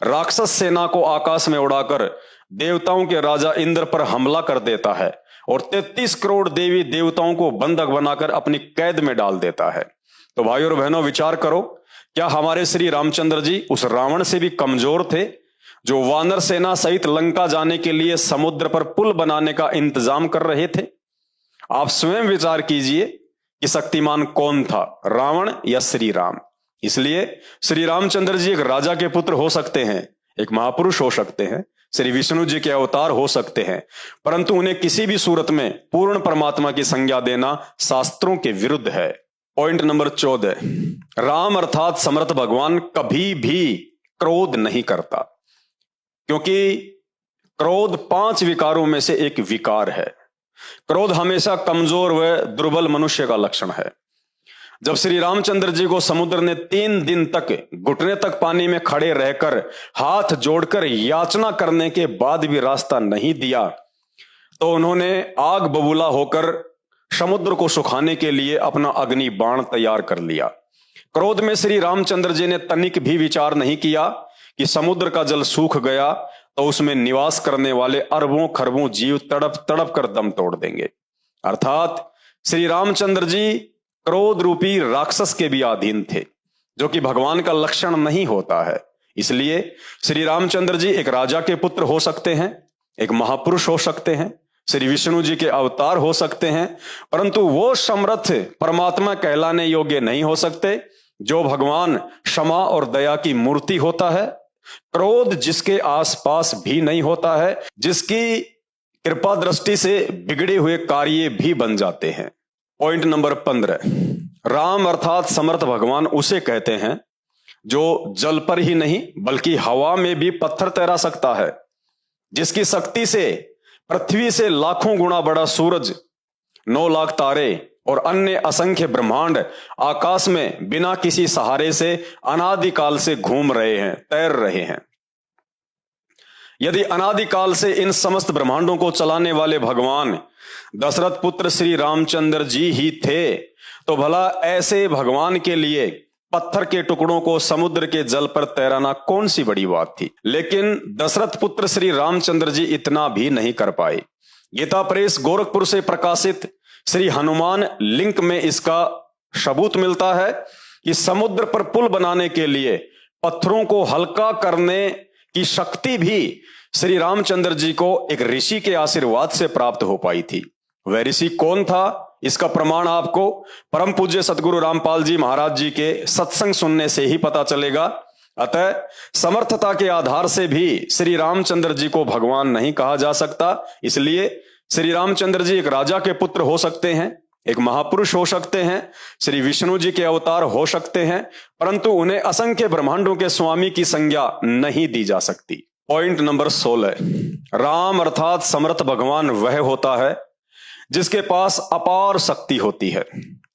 Speaker 1: राक्षस सेना को आकाश में उड़ाकर देवताओं के राजा इंद्र पर हमला कर देता है और 33 करोड़ देवी देवताओं को बंधक बनाकर अपनी कैद में डाल देता है। तो भाइयों और बहनों, विचार करो, क्या हमारे श्री रामचंद्र जी उस रावण से भी कमजोर थे जो वानर सेना सहित लंका जाने के लिए समुद्र पर पुल बनाने का इंतजाम कर रहे थे? आप स्वयं विचार कीजिए कि शक्तिमान कौन था, रावण या श्री राम। इसलिए श्री रामचंद्र जी एक राजा के पुत्र हो सकते हैं, एक महापुरुष हो सकते हैं, श्री विष्णु जी के अवतार हो सकते हैं, परंतु उन्हें किसी भी सूरत में पूर्ण परमात्मा की संज्ञा देना शास्त्रों के विरुद्ध है। पॉइंट नंबर 14, राम अर्थात समर्थ भगवान कभी भी क्रोध नहीं करता, क्योंकि क्रोध 5 विकारों में से एक विकार है। क्रोध हमेशा कमजोर व दुर्बल मनुष्य का लक्षण है। जब श्री रामचंद्र जी को समुद्र ने 3 दिन तक घुटने तक पानी में खड़े रहकर हाथ जोड़कर याचना करने के बाद भी रास्ता नहीं दिया, तो उन्होंने आग बबूला होकर समुद्र को सुखाने के लिए अपना अग्नि बाण तैयार कर लिया। क्रोध में श्री रामचंद्र जी ने तनिक भी विचार नहीं किया कि समुद्र का जल सूख गया तो उसमें निवास करने वाले अरबों खरबों जीव तड़प तड़प कर दम तोड़ देंगे। अर्थात श्री रामचंद्र जी क्रोध रूपी राक्षस के भी अधीन थे, जो कि भगवान का लक्षण नहीं होता है। इसलिए श्री रामचंद्र जी एक राजा के पुत्र हो सकते हैं, एक महापुरुष हो सकते हैं, श्री विष्णु जी के अवतार हो सकते हैं, परंतु वो समर्थ परमात्मा कहलाने योग्य नहीं हो सकते जो भगवान क्षमा और दया की मूर्ति होता है, क्रोध जिसके आसपास भी नहीं होता है, जिसकी कृपा दृष्टि से बिगड़े हुए कार्य भी बन जाते हैं। पॉइंट नंबर 15, राम अर्थात समर्थ भगवान उसे कहते हैं जो जल पर ही नहीं बल्कि हवा में भी पत्थर तैरा सकता है, जिसकी शक्ति से पृथ्वी से लाखों गुना बड़ा सूरज, 9 लाख तारे और अन्य असंख्य ब्रह्मांड आकाश में बिना किसी सहारे से अनादिकाल से घूम रहे हैं, तैर रहे हैं। यदि अनादिकाल से इन समस्त ब्रह्मांडों को चलाने वाले भगवान दशरथ पुत्र श्री रामचंद्र जी ही थे, तो भला ऐसे भगवान के लिए पत्थर के टुकड़ों को समुद्र के जल पर तैराना कौन सी बड़ी बात थी। लेकिन दशरथ पुत्र श्री रामचंद्र जी इतना भी नहीं कर पाए। गीता प्रेस गोरखपुर से प्रकाशित श्री हनुमान लिंक में इसका सबूत मिलता है कि समुद्र पर पुल बनाने के लिए पत्थरों को हल्का करने की शक्ति भी श्री रामचंद्र जी को एक ऋषि के आशीर्वाद से प्राप्त हो पाई थी। वह ऋषि कौन था, इसका प्रमाण आपको परम पूज्य सदगुरु रामपाल जी महाराज जी के सत्संग सुनने से ही पता चलेगा। अतः समर्थता के आधार से भी श्री रामचंद्र जी को भगवान नहीं कहा जा सकता। इसलिए श्री रामचंद्र जी एक राजा के पुत्र हो सकते हैं, एक महापुरुष हो सकते हैं, श्री विष्णु जी के अवतार हो सकते हैं, परंतु उन्हें असंख्य ब्रह्मांडों के स्वामी की संज्ञा नहीं दी जा सकती। पॉइंट नंबर 16, राम अर्थात समर्थ भगवान वह होता है जिसके पास अपार शक्ति होती है।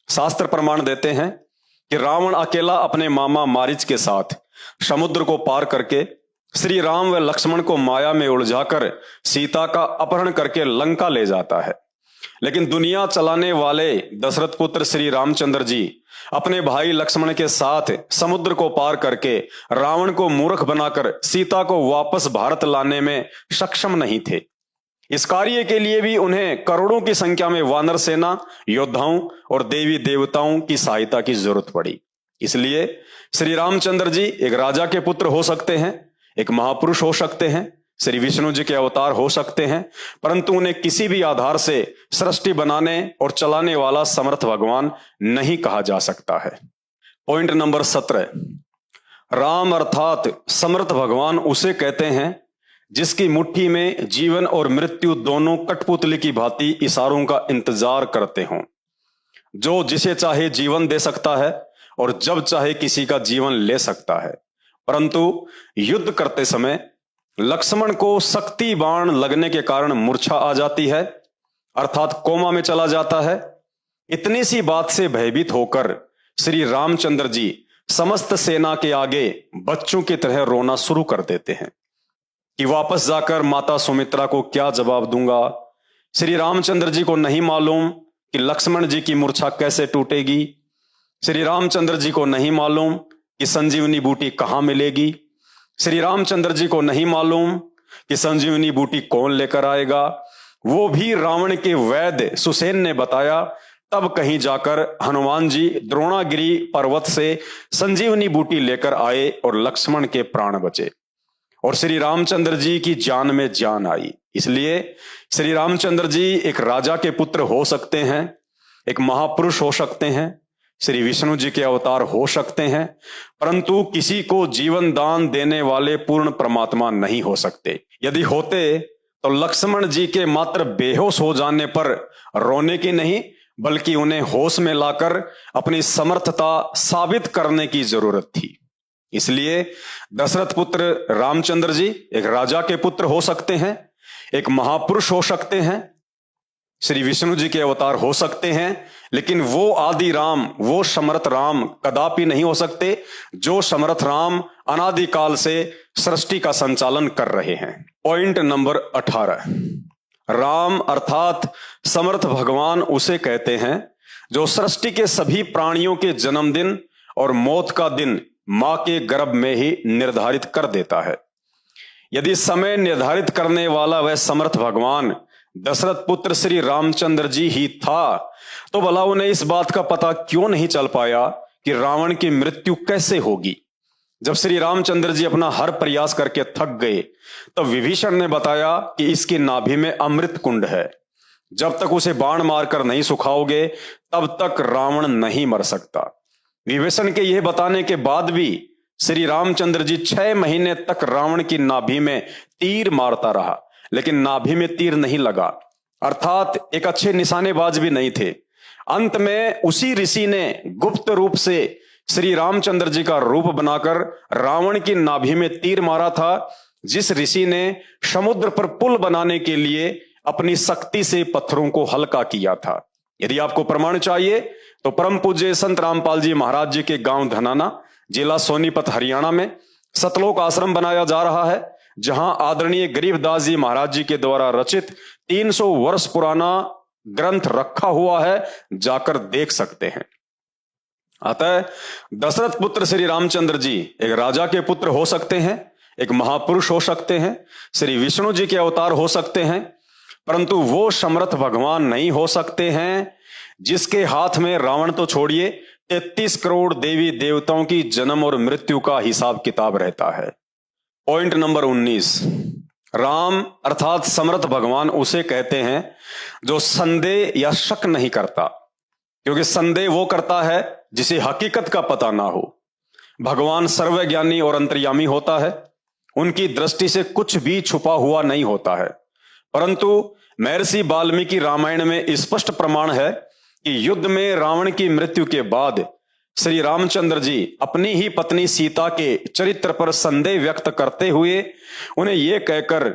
Speaker 1: शास्त्र प्रमाण देते हैं कि रावण अकेला अपने मामा मारीच के साथ समुद्र को पार करके श्री राम व लक्ष्मण को माया में उलझाकर सीता का अपहरण करके लंका ले जाता है। लेकिन दुनिया चलाने वाले दशरथ पुत्र श्री रामचंद्र जी अपने भाई लक्ष्मण के साथ समुद्र को पार करके रावण को मूर्ख बनाकर सीता को वापस भारत लाने में सक्षम नहीं थे। इस कार्य के लिए भी उन्हें करोड़ों की संख्या में वानर सेना, योद्धाओं और देवी देवताओं की सहायता की जरूरत पड़ी। इसलिए श्री रामचंद्र जी एक राजा के पुत्र हो सकते हैं, एक महापुरुष हो सकते हैं, श्री विष्णु जी के अवतार हो सकते हैं, परंतु उन्हें किसी भी आधार से सृष्टि बनाने और चलाने वाला समर्थ भगवान नहीं कहा जा सकता है। पॉइंट नंबर 17, राम अर्थात समर्थ भगवान उसे कहते हैं जिसकी मुट्ठी में जीवन और मृत्यु दोनों कठपुतली की भांति इशारों का इंतजार करते हों, जो जिसे चाहे जीवन दे सकता है और जब चाहे किसी का जीवन ले सकता है। परंतु युद्ध करते समय लक्ष्मण को शक्ति बाण लगने के कारण मूर्छा आ जाती है अर्थात कोमा में चला जाता है। इतनी सी बात से भयभीत होकर श्री रामचंद्र जी समस्त सेना के आगे बच्चों की तरह रोना शुरू कर देते हैं कि वापस जाकर माता सुमित्रा को क्या जवाब दूंगा। श्री रामचंद्र जी को नहीं मालूम कि लक्ष्मण जी की मूर्छा कैसे टूटेगी। श्री रामचंद्र जी को नहीं मालूम कि संजीवनी बूटी कहां मिलेगी। श्री रामचंद्र जी को नहीं मालूम कि संजीवनी बूटी कौन लेकर आएगा। वो भी रावण के वैद्य सुसेन ने बताया। तब कहीं जाकर हनुमान जी द्रोणागिरी पर्वत से संजीवनी बूटी लेकर आए और लक्ष्मण के प्राण बचे और श्री रामचंद्र जी की जान में जान आई। इसलिए श्री रामचंद्र जी एक राजा के पुत्र हो सकते हैं, एक महापुरुष हो सकते हैं, श्री विष्णु जी के अवतार हो सकते हैं, परंतु किसी को जीवन दान देने वाले पूर्ण परमात्मा नहीं हो सकते। यदि होते तो लक्ष्मण जी के मात्र बेहोश हो जाने पर रोने की नहीं, बल्कि उन्हें होश में लाकर अपनी समर्थता साबित करने की जरूरत थी। इसलिए दशरथ पुत्र रामचंद्र जी एक राजा के पुत्र हो सकते हैं, एक महापुरुष हो सकते हैं, श्री विष्णु जी के अवतार हो सकते हैं, लेकिन वो आदि राम, वो समर्थ राम कदापि नहीं हो सकते जो समर्थ राम अनादिकाल से सृष्टि का संचालन कर रहे हैं। पॉइंट नंबर 18, राम अर्थात समर्थ भगवान उसे कहते हैं जो सृष्टि के सभी प्राणियों के जन्मदिन और मौत का दिन मां के गर्भ में ही निर्धारित कर देता है। यदि समय निर्धारित करने वाला वह समर्थ भगवान दशरथ पुत्र श्री रामचंद्र जी ही था, तो भला उन्हें इस बात का पता क्यों नहीं चल पाया कि रावण की मृत्यु कैसे होगी। जब श्री रामचंद्र जी अपना हर प्रयास करके थक गए तब विभीषण ने बताया कि इसकी नाभि में अमृत कुंड है, जब तक उसे बाण मारकर नहीं सुखाओगे तब तक रावण नहीं मर सकता। विभीषण के यह बताने के बाद भी श्री रामचंद्र जी 6 महीने तक रावण की नाभि में तीर मारता रहा, लेकिन नाभि में तीर नहीं लगा, अर्थात एक अच्छे निशानेबाज भी नहीं थे। अंत में उसी ऋषि ने गुप्त रूप से श्री रामचंद्र जी का रूप बनाकर रावण की नाभि में तीर मारा था, जिस ऋषि ने समुद्र पर पुल बनाने के लिए अपनी शक्ति से पत्थरों को हल्का किया था। यदि आपको प्रमाण चाहिए तो परम पूज्य संत रामपाल जी महाराज जी के गांव धनाना, जिला सोनीपत, हरियाणा में सतलोक आश्रम बनाया जा रहा है, जहां आदरणीय गरीबदास जी महाराज जी के द्वारा रचित 300 वर्ष पुराना ग्रंथ रखा हुआ है, जाकर देख सकते हैं। अतः दशरथ पुत्र श्री रामचंद्र जी एक राजा के पुत्र हो सकते हैं, एक महापुरुष हो सकते हैं, श्री विष्णु जी के अवतार हो सकते हैं, परंतु वो समर्थ भगवान नहीं हो सकते हैं जिसके हाथ में रावण तो छोड़िए 33 करोड़ देवी देवताओं की जन्म और मृत्यु का हिसाब किताब रहता है। पॉइंट नंबर 19, राम अर्थात समर्थ भगवान उसे कहते हैं जो संदेह या शक नहीं करता, क्योंकि संदेह वो करता है जिसे हकीकत का पता ना हो। भगवान सर्वज्ञानी और अंतर्यामी होता है, उनकी दृष्टि से कुछ भी छुपा हुआ नहीं होता है। परंतु महर्षि वाल्मीकि रामायण में स्पष्ट प्रमाण है कि युद्ध में रावण की मृत्यु के बाद श्री रामचंद्र जी अपनी ही पत्नी सीता के चरित्र पर संदेह व्यक्त करते हुए उन्हें यह कहकर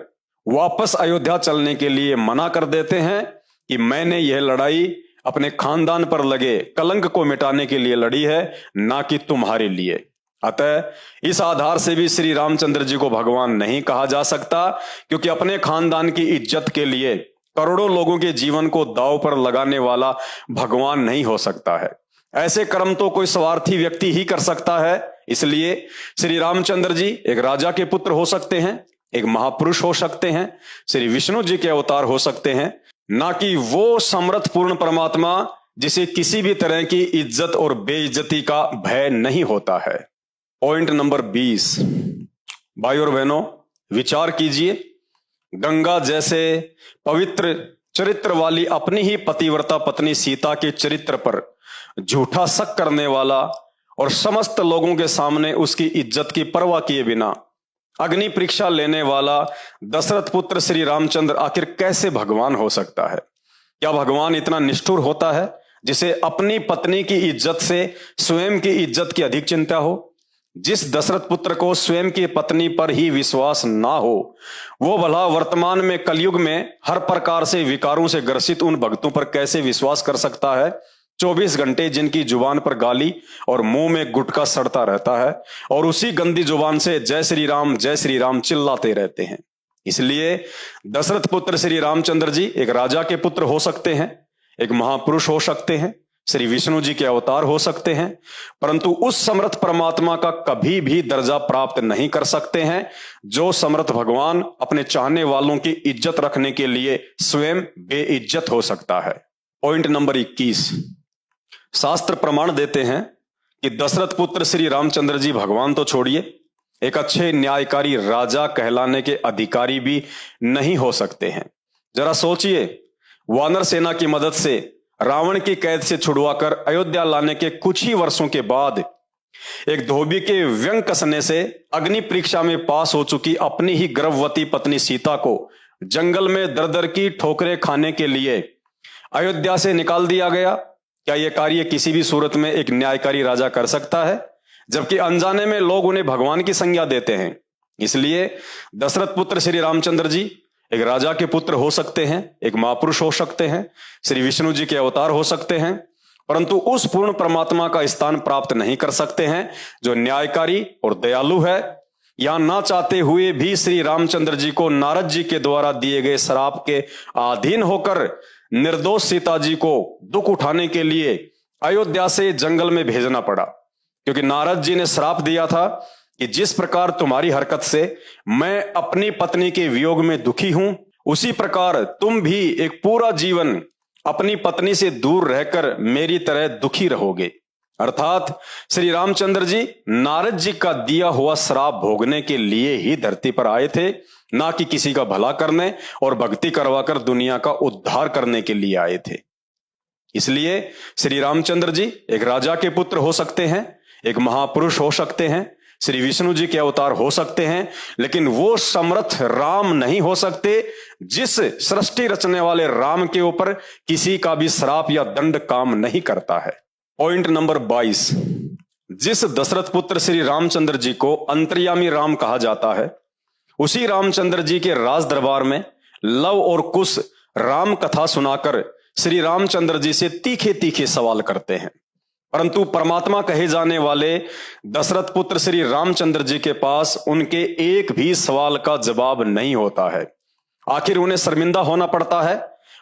Speaker 1: वापस अयोध्या चलने के लिए मना कर देते हैं कि मैंने यह लड़ाई अपने खानदान पर लगे कलंक को मिटाने के लिए लड़ी है, ना कि तुम्हारे लिए। अतः इस आधार से भी श्री रामचंद्र जी को भगवान नहीं कहा जा सकता, क्योंकि अपने खानदान की इज्जत के लिए करोड़ों लोगों के जीवन को दांव पर लगाने वाला भगवान नहीं हो सकता है। ऐसे कर्म तो कोई स्वार्थी व्यक्ति ही कर सकता है। इसलिए श्री रामचंद्र जी एक राजा के पुत्र हो सकते हैं, एक महापुरुष हो सकते हैं, श्री विष्णु जी के अवतार हो सकते हैं, ना कि वो समर्थ पूर्ण परमात्मा जिसे किसी भी तरह की इज्जत और बेइज्जती का भय नहीं होता है। पॉइंट नंबर 20, भाई और बहनों विचार कीजिए, गंगा जैसे पवित्र चरित्र वाली अपनी ही पतिव्रता पत्नी सीता के चरित्र पर झूठा शक करने वाला और समस्त लोगों के सामने उसकी इज्जत की परवाह किए बिना अग्नि परीक्षा लेने वाला दशरथ पुत्र श्री रामचंद्र आखिर कैसे भगवान हो सकता है? क्या भगवान इतना निष्ठुर होता है जिसे अपनी पत्नी की इज्जत से स्वयं की इज्जत की अधिक चिंता हो? जिस दशरथ पुत्र को स्वयं की पत्नी पर ही विश्वास ना हो, वो भला वर्तमान में कलयुग में हर प्रकार से विकारों से ग्रसित उन भक्तों पर कैसे विश्वास कर सकता है 24 घंटे जिनकी जुबान पर गाली और मुंह में गुटखा सड़ता रहता है और उसी गंदी जुबान से जय श्री राम चिल्लाते रहते हैं। इसलिए दशरथ पुत्र श्री रामचंद्र जी एक राजा के पुत्र हो सकते हैं, एक महापुरुष हो सकते हैं, श्री विष्णु जी के अवतार हो सकते हैं, परंतु उस समर्थ परमात्मा का कभी भी दर्जा प्राप्त नहीं कर सकते हैं जो समर्थ भगवान अपने चाहने वालों की इज्जत रखने के लिए स्वयं बेइज्जत हो सकता है। पॉइंट नंबर 21, शास्त्र प्रमाण देते हैं कि दशरथ पुत्र श्री रामचंद्र जी भगवान तो छोड़िए, एक अच्छे न्यायकारी राजा कहलाने के अधिकारी भी नहीं हो सकते हैं। जरा सोचिए, वानर सेना की मदद से रावण की कैद से छुड़वाकर अयोध्या लाने के कुछ ही वर्षों के बाद एक धोबी के व्यंग कसने से अग्नि परीक्षा में पास हो चुकी अपनी ही गर्भवती पत्नी सीता को जंगल में दर दर की ठोकरें खाने के लिए अयोध्या से निकाल दिया गया। क्या यह कार्य किसी भी सूरत में एक न्यायकारी राजा कर सकता है, जबकि अनजाने में लोग उन्हें भगवान की संज्ञा देते हैं। इसलिए दशरथ पुत्र श्री रामचंद्र जी एक राजा के पुत्र हो सकते हैं, एक महापुरुष हो सकते हैं, श्री विष्णु जी के अवतार हो सकते हैं, परंतु उस पूर्ण परमात्मा का स्थान प्राप्त नहीं कर सकते हैं जो न्यायकारी और दयालु है। यहां ना चाहते हुए भी श्री रामचंद्र जी को नारद जी के द्वारा दिए गए श्राप के अधीन होकर निर्दोष सीता जी को दुख उठाने के लिए अयोध्या से जंगल में भेजना पड़ा, क्योंकि नारद जी ने श्राप दिया था कि जिस प्रकार तुम्हारी हरकत से मैं अपनी पत्नी के वियोग में दुखी हूं, उसी प्रकार तुम भी एक पूरा जीवन अपनी पत्नी से दूर रहकर मेरी तरह दुखी रहोगे। अर्थात श्री रामचंद्र जी नारद जी का दिया हुआ श्राप भोगने के लिए ही धरती पर आए थे, ना कि किसी का भला करने और भक्ति करवाकर दुनिया का उद्धार करने के लिए आए थे। इसलिए श्री रामचंद्र जी एक राजा के पुत्र हो सकते हैं, एक महापुरुष हो सकते हैं, श्री विष्णु जी के अवतार हो सकते हैं, लेकिन वो समर्थ राम नहीं हो सकते जिस सृष्टि रचने वाले राम के ऊपर किसी का भी श्राप या दंड काम नहीं करता है। पॉइंट नंबर 22, जिस दशरथ पुत्र श्री रामचंद्र जी को अंतर्यामी राम कहा जाता है, उसी रामचंद्र जी के राज दरबार में लव और कुश राम कथा सुनाकर श्री रामचंद्र जी से तीखे तीखे सवाल करते हैं, परंतु परमात्मा कहे जाने वाले दशरथ पुत्र श्री रामचंद्र जी के पास उनके एक भी सवाल का जवाब नहीं होता है। आखिर उन्हें शर्मिंदा होना पड़ता है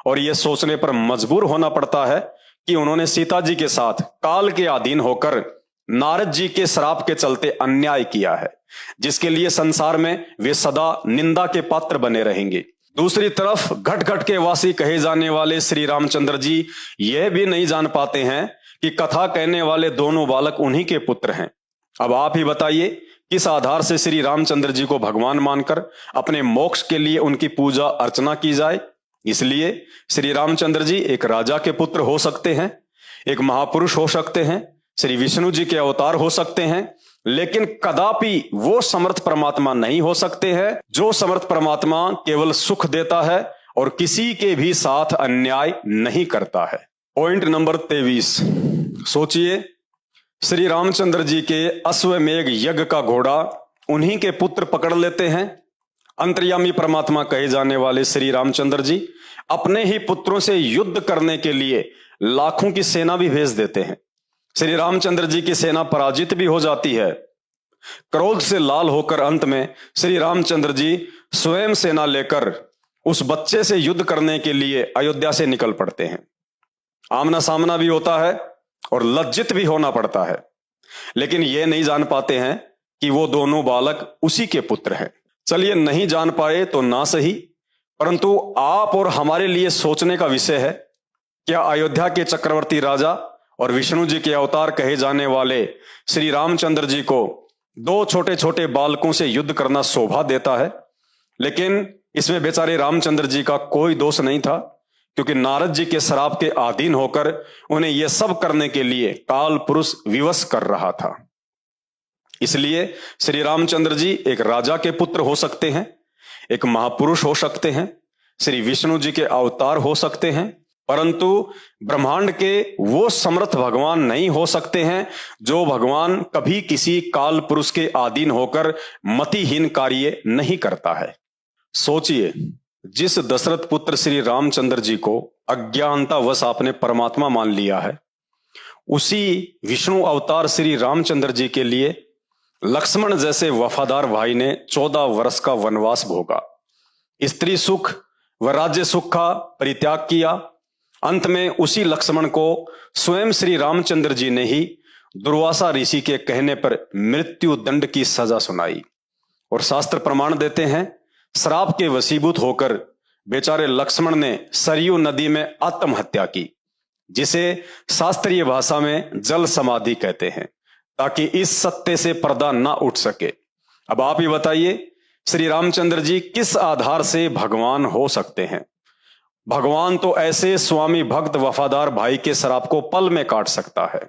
Speaker 1: और यह सोचने पर मजबूर होना पड़ता है कि उन्होंने सीता जी के साथ काल के अधीन होकर नारद जी के श्राप के चलते अन्याय किया है, जिसके लिए संसार में वे सदा निंदा के पात्र बने रहेंगे। दूसरी तरफ घट घट के वासी कहे जाने वाले श्री रामचंद्र जी यह भी नहीं जान पाते हैं कि कथा कहने वाले दोनों बालक उन्हीं के पुत्र हैं। अब आप ही बताइए, किस आधार से श्री रामचंद्र जी को भगवान मानकर अपने मोक्ष के लिए उनकी पूजा अर्चना की जाए। इसलिए श्री रामचंद्र जी एक राजा के पुत्र हो सकते हैं, एक महापुरुष हो सकते हैं, श्री विष्णु जी के अवतार हो सकते हैं, लेकिन कदापि वो समर्थ परमात्मा नहीं हो सकते हैं जो समर्थ परमात्मा केवल सुख देता है और किसी के भी साथ अन्याय नहीं करता है। पॉइंट नंबर 23, सोचिए, श्री रामचंद्र जी के अश्वमेघ यज्ञ का घोड़ा उन्हीं के पुत्र पकड़ लेते हैं। अंतर्यामी परमात्मा कहे जाने वाले श्री रामचंद्र जी अपने ही पुत्रों से युद्ध करने के लिए लाखों की सेना भी भेज देते हैं। श्री रामचंद्र जी की सेना पराजित भी हो जाती है। क्रोध से लाल होकर अंत में श्री रामचंद्र जी स्वयं सेना लेकर उस बच्चे से युद्ध करने के लिए अयोध्या से निकल पड़ते हैं। आमना सामना भी होता है और लज्जित भी होना पड़ता है, लेकिन ये नहीं जान पाते हैं कि वो दोनों बालक उसी के पुत्र हैं। चलिए, नहीं जान पाए तो ना सही, परंतु आप और हमारे लिए सोचने का विषय है, क्या अयोध्या के चक्रवर्ती राजा और विष्णु जी के अवतार कहे जाने वाले श्री रामचंद्र जी को दो छोटे छोटे बालकों से युद्ध करना शोभा देता है? लेकिन इसमें बेचारे रामचंद्र जी का कोई दोष नहीं था, क्योंकि नारद जी के श्राप के अधीन होकर उन्हें यह सब करने के लिए काल पुरुष विवश कर रहा था। इसलिए श्री रामचंद्र जी एक राजा के पुत्र हो सकते हैं, एक महापुरुष हो सकते हैं, श्री विष्णु जी के अवतार हो सकते हैं, परंतु ब्रह्मांड के वो समर्थ भगवान नहीं हो सकते हैं जो भगवान कभी किसी काल पुरुष के अधीन होकर मतिहीन कार्य नहीं करता है। सोचिए, जिस दशरथ पुत्र श्री रामचंद्र जी को अज्ञानतावश आपने परमात्मा मान लिया है, उसी विष्णु अवतार श्री रामचंद्र जी के लिए लक्ष्मण जैसे वफादार भाई ने 14 वर्ष का वनवास भोगा, स्त्री सुख व राज्य सुख का परित्याग किया। अंत में उसी लक्ष्मण को स्वयं श्री रामचंद्र जी ने ही दुर्वासा ऋषि के कहने पर मृत्यु दंड की सजा सुनाई। और शास्त्र प्रमाण देते हैं, श्राप के वशीभूत होकर बेचारे लक्ष्मण ने सरयू नदी में आत्महत्या की, जिसे शास्त्रीय भाषा में जल समाधि कहते हैं, ताकि इस सत्य से पर्दा ना उठ सके। अब आप ही बताइए, श्री रामचंद्र जी किस आधार से भगवान हो सकते हैं? भगवान तो ऐसे स्वामी भक्त वफादार भाई के श्राप को पल में काट सकता है।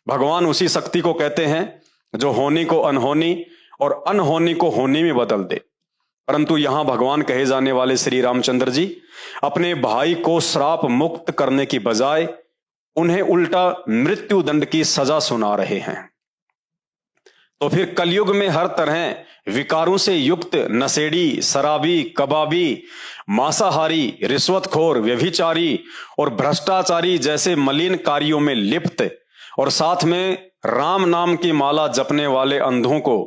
Speaker 1: भगवान उसी शक्ति को कहते हैं जो होनी को अनहोनी और अनहोनी को होनी में बदल दे। परंतु यहां भगवान कहे जाने वाले श्री रामचंद्र जी अपने भाई को श्राप मुक्त करने की बजाय उन्हें उल्टा मृत्यु दंड की सजा सुना रहे हैं। तो फिर कलयुग में हर तरह विकारों से युक्त नशेड़ी, शराबी, कबाबी, मांसाहारी, रिश्वतखोर, व्यभिचारी और भ्रष्टाचारी जैसे मलिन कार्यों में लिप्त और साथ में राम नाम की माला जपने वाले अंधों को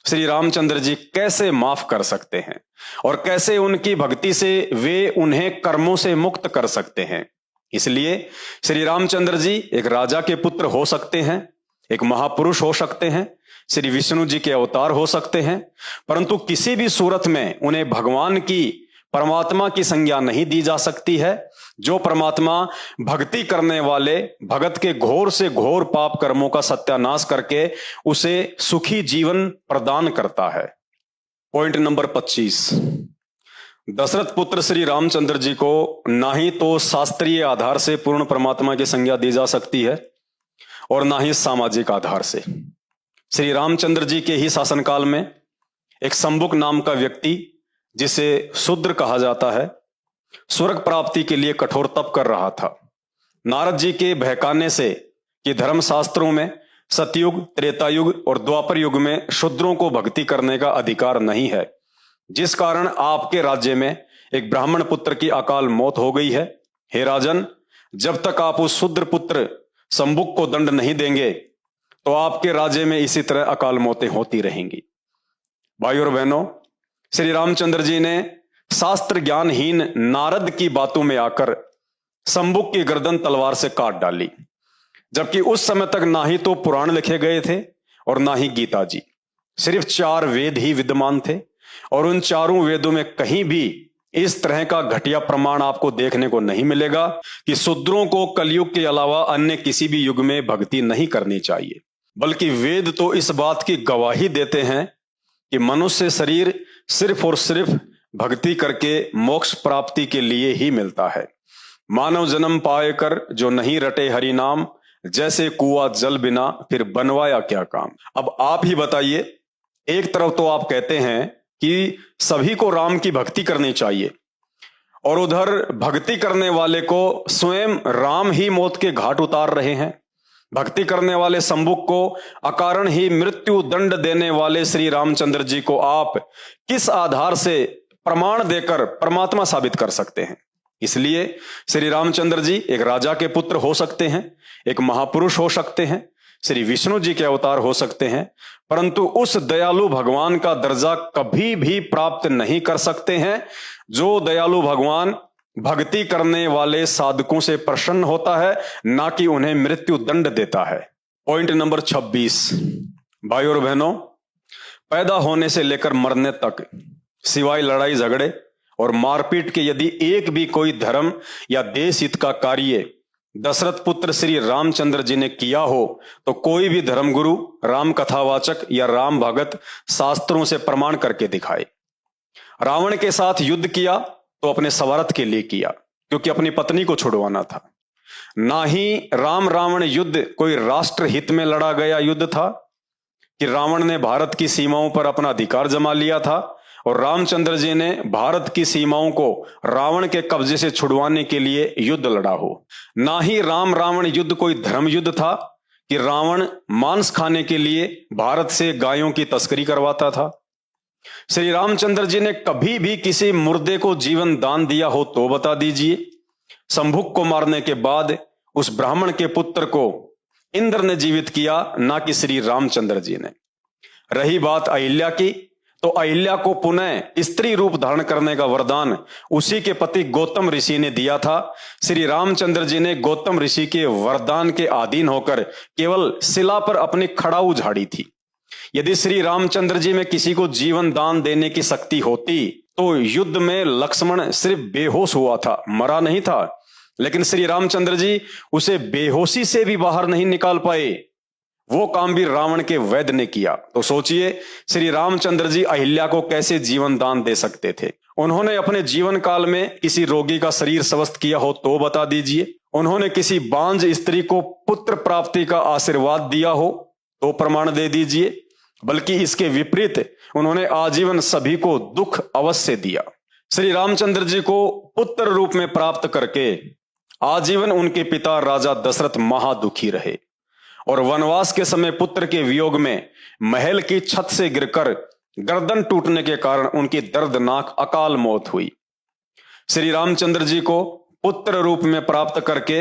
Speaker 1: श्री रामचंद्र जी कैसे माफ कर सकते हैं और कैसे उनकी भक्ति से वे उन्हें कर्मों से मुक्त कर सकते हैं? इसलिए श्री रामचंद्र जी एक राजा के पुत्र हो सकते हैं, एक महापुरुष हो सकते हैं, श्री विष्णु जी के अवतार हो सकते हैं, परंतु किसी भी सूरत में उन्हें भगवान की, परमात्मा की संज्ञा नहीं दी जा सकती है। जो परमात्मा भक्ति करने वाले भगत के घोर से घोर पाप कर्मों का सत्यानाश करके उसे सुखी जीवन प्रदान करता है। पॉइंट नंबर 25, दशरथ पुत्र श्री रामचंद्र जी को ना ही तो शास्त्रीय आधार से पूर्ण परमात्मा की संज्ञा दी जा सकती है और ना ही सामाजिक आधार से। श्री रामचंद्र जी के ही शासनकाल में एक शंबुक नाम का व्यक्ति, जिसे शूद्र कहा जाता है, स्वर्ग प्राप्ति के लिए कठोर तप कर रहा था। नारद जी के बहकाने से कि धर्मशास्त्रों में सतयुग, त्रेतायुग और द्वापर युग में शूद्रों को भक्ति करने का अधिकार नहीं है, जिस कारण आपके राज्य में एक ब्राह्मण पुत्र की अकाल मौत हो गई है। हे राजन, जब तक आप उस शूद्र पुत्र शंबुक को दंड नहीं देंगे तो आपके राज्य में इसी तरह अकाल मौतें होती रहेंगी। भाइयों और बहनों, श्री रामचंद्र जी ने शास्त्र ज्ञानहीन नारद की बातों में आकर शंबुक की गर्दन तलवार से काट डाली, जबकि उस समय तक ना ही तो पुराण लिखे गए थे और ना ही गीता जी। सिर्फ 4 वेद ही विद्यमान थे और उन चारों वेदों में कहीं भी इस तरह का घटिया प्रमाण आपको देखने को नहीं मिलेगा कि शूद्रों को कलयुग के अलावा अन्य किसी भी युग में भक्ति नहीं करनी चाहिए। बल्कि वेद तो इस बात की गवाही देते हैं कि मनुष्य शरीर सिर्फ और सिर्फ भक्ति करके मोक्ष प्राप्ति के लिए ही मिलता है। मानव जन्म पाए कर जो नहीं रटे हरि नाम, जैसे कुआं जल बिना फिर बनवाया क्या काम। अब आप ही बताइए, एक तरफ तो आप कहते हैं कि सभी को राम की भक्ति करनी चाहिए और उधर भक्ति करने वाले को स्वयं राम ही मौत के घाट उतार रहे हैं। भक्ति करने वाले शंबुक को अकारण ही मृत्यु दंड देने वाले श्री रामचंद्र जी को आप किस आधार से प्रमाण देकर परमात्मा साबित कर सकते हैं? इसलिए श्री रामचंद्र जी एक राजा के पुत्र हो सकते हैं, एक महापुरुष हो सकते हैं, श्री विष्णु जी के अवतार हो सकते हैं, परंतु उस दयालु भगवान का दर्जा कभी भी प्राप्त नहीं कर सकते हैं जो दयालु भगवान भक्ति करने वाले साधकों से प्रसन्न होता है, ना कि उन्हें मृत्यु दंड देता है। पॉइंट नंबर 26, भाइयों और बहनों, पैदा होने से लेकर मरने तक सिवाय लड़ाई झगड़े और मारपीट के यदि एक भी कोई धर्म या देश हित का कार्य दशरथ पुत्र श्री रामचंद्र जी ने किया हो तो कोई भी धर्मगुरु, राम कथावाचक या राम भगत शास्त्रों से प्रमाण करके दिखाए। रावण के साथ युद्ध किया तो अपने स्वार्थ के लिए किया, क्योंकि अपनी पत्नी को छुड़वाना था। ना ही राम रावण युद्ध कोई राष्ट्र हित में लड़ा गया युद्ध था कि रावण ने भारत की सीमाओं पर अपना अधिकार जमा लिया था और रामचंद्र जी ने भारत की सीमाओं को रावण के कब्जे से छुड़वाने के लिए युद्ध लड़ा हो। ना ही राम रावण युद्ध कोई धर्म युद्ध था कि रावण मांस खाने के लिए भारत से गायों की तस्करी करवाता था। श्री रामचंद्र जी ने कभी भी किसी मुर्दे को जीवन दान दिया हो तो बता दीजिए। शंभुक को मारने के बाद उस ब्राह्मण के पुत्र को इंद्र ने जीवित किया, ना कि श्री रामचंद्र जी ने। रही बात अहिल्या की, तो अहिल्या को पुनः स्त्री रूप धारण करने का वरदान उसी के पति गौतम ऋषि ने दिया था। श्री रामचंद्र जी ने गौतम ऋषि के वरदान के अधीन होकर केवल शिला पर अपनी खड़ाऊ झाड़ी थी। यदि श्री रामचंद्र जी में किसी को जीवन दान देने की शक्ति होती तो युद्ध में लक्ष्मण सिर्फ बेहोश हुआ था, मरा नहीं था। लेकिन श्री रामचंद्र जी उसे बेहोशी से भी बाहर नहीं निकाल पाए। वो काम भी रावण के वैद्य ने किया। तो सोचिए श्री रामचंद्र जी अहिल्या को कैसे जीवन दान दे सकते थे। उन्होंने अपने जीवन काल में किसी रोगी का शरीर स्वस्थ किया हो तो बता दीजिए। उन्होंने किसी बांझ स्त्री को पुत्र प्राप्ति का आशीर्वाद दिया हो तो प्रमाण दे दीजिए। बल्कि इसके विपरीत उन्होंने आजीवन सभी को दुख अवश्य दिया। श्री रामचंद्र जी को पुत्र रूप में प्राप्त करके आजीवन उनके पिता राजा दशरथ महादुखी रहे और वनवास के समय पुत्र के वियोग में महल की छत से गिरकर गर्दन टूटने के कारण उनकी दर्दनाक अकाल मौत हुई। श्री रामचंद्र जी को पुत्र रूप में प्राप्त करके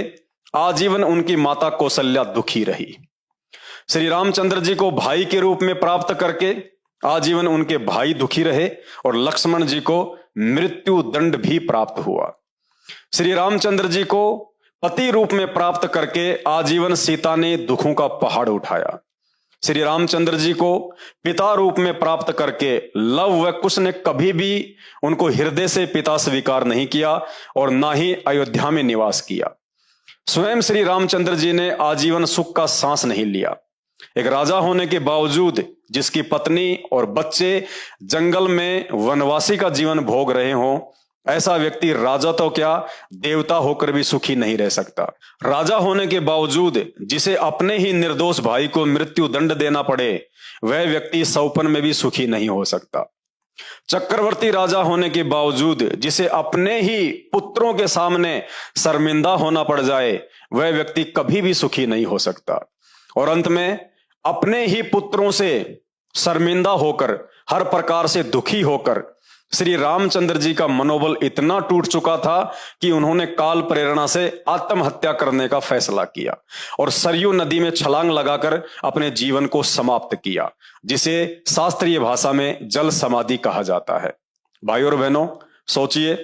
Speaker 1: आजीवन उनकी माता कौशल्या दुखी रही। श्री रामचंद्र जी को भाई के रूप में प्राप्त करके आजीवन उनके भाई दुखी रहे और लक्ष्मण जी को मृत्यु दंड भी प्राप्त हुआ। श्री रामचंद्र जी को पति रूप में प्राप्त करके आजीवन सीता ने दुखों का पहाड़ उठाया। श्री रामचंद्र जी को पिता रूप में प्राप्त करके लव व कुश ने कभी भी उनको हृदय से पिता स्वीकार नहीं किया और ना ही अयोध्या में निवास किया। स्वयं श्री रामचंद्र जी ने आजीवन सुख का सांस नहीं लिया। एक राजा होने के बावजूद जिसकी पत्नी और बच्चे जंगल में वनवासी का जीवन भोग रहे हों, ऐसा व्यक्ति राजा तो क्या देवता होकर भी सुखी नहीं रह सकता। राजा होने के बावजूद जिसे अपने ही निर्दोष भाई को मृत्यु दंड देना पड़े, वह व्यक्ति सौपन में भी सुखी नहीं हो सकता। चक्रवर्ती राजा होने के बावजूद जिसे अपने ही पुत्रों के सामने शर्मिंदा होना पड़ जाए, वह व्यक्ति कभी भी सुखी नहीं हो सकता। और अंत में अपने ही पुत्रों से शर्मिंदा होकर, हर प्रकार से दुखी होकर श्री रामचंद्र जी का मनोबल इतना टूट चुका था कि उन्होंने काल प्रेरणा से आत्महत्या करने का फैसला किया और सरयू नदी में छलांग लगाकर अपने जीवन को समाप्त किया, जिसे शास्त्रीय भाषा में जल समाधि कहा जाता है। भाइयों और बहनों, सोचिए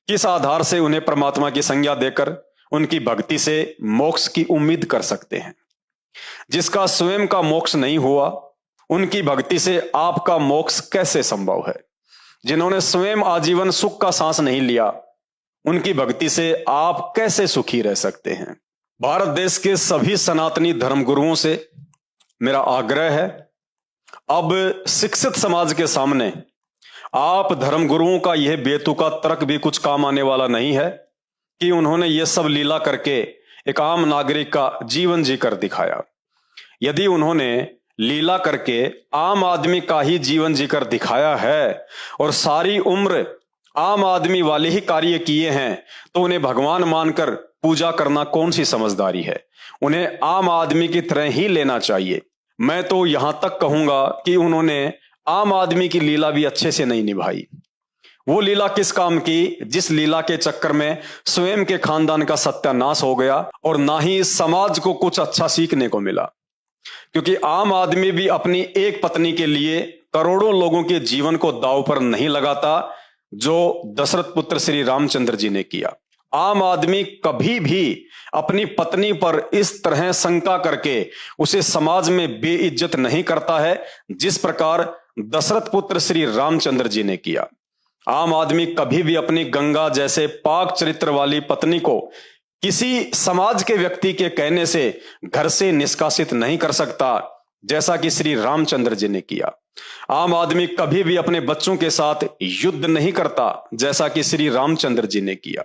Speaker 1: किस आधार से उन्हें परमात्मा की संज्ञा देकर उनकी भक्ति से मोक्ष की उम्मीद कर सकते हैं। जिसका स्वयं का मोक्ष नहीं हुआ, उनकी भक्ति से आपका मोक्ष कैसे संभव है। जिन्होंने स्वयं आजीवन सुख का सांस नहीं लिया, उनकी भक्ति से आप कैसे सुखी रह सकते हैं। भारत देश के सभी सनातनी धर्मगुरुओं से मेरा आग्रह है, अब शिक्षित समाज के सामने आप धर्मगुरुओं का यह बेतुका तर्क भी कुछ काम आने वाला नहीं है कि उन्होंने ये सब लीला करके एक आम नागरिक का जीवन जीकर दिखाया। यदि उन्होंने लीला करके आम आदमी का ही जीवन जीकर दिखाया है और सारी उम्र आम आदमी वाले ही कार्य किए हैं, तो उन्हें भगवान मानकर पूजा करना कौन सी समझदारी है। उन्हें आम आदमी की तरह ही लेना चाहिए। मैं तो यहां तक कहूंगा कि उन्होंने आम आदमी की लीला भी अच्छे से नहीं निभाई। वो लीला किस काम की, जिस लीला के चक्कर में स्वयं के खानदान का सत्यानाश हो गया और ना ही समाज को कुछ अच्छा सीखने को मिला। क्योंकि आम आदमी भी अपनी एक पत्नी के लिए करोड़ों लोगों के जीवन को दांव पर नहीं लगाता, जो दशरथ पुत्र श्री रामचंद्र जी ने किया। आम आदमी कभी भी अपनी पत्नी पर इस तरह शंका करके उसे समाज में बेइज्जत नहीं करता है, जिस प्रकार दशरथ पुत्र श्री रामचंद्र जी ने किया। आम आदमी कभी भी अपनी गंगा जैसे पाक चरित्र वाली पत्नी को किसी समाज के व्यक्ति के कहने से घर से निष्कासित नहीं कर सकता, जैसा कि श्री रामचंद्र जी ने किया। आम आदमी कभी भी अपने बच्चों के साथ युद्ध नहीं करता, जैसा कि श्री रामचंद्र जी ने किया।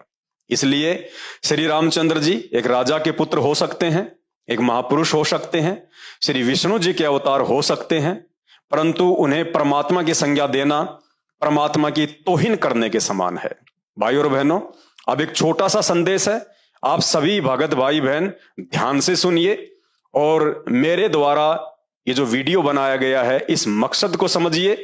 Speaker 1: इसलिए श्री रामचंद्र जी एक राजा के पुत्र हो सकते हैं, एक महापुरुष हो सकते हैं, श्री विष्णु जी के अवतार हो सकते हैं, परंतु उन्हें परमात्मा की संज्ञा देना परमात्मा की तौहीन करने के समान है। भाई और बहनों, अब एक छोटा सा संदेश है, आप सभी भगत भाई बहन ध्यान से सुनिए और मेरे द्वारा ये जो वीडियो बनाया गया है इस मकसद को समझिए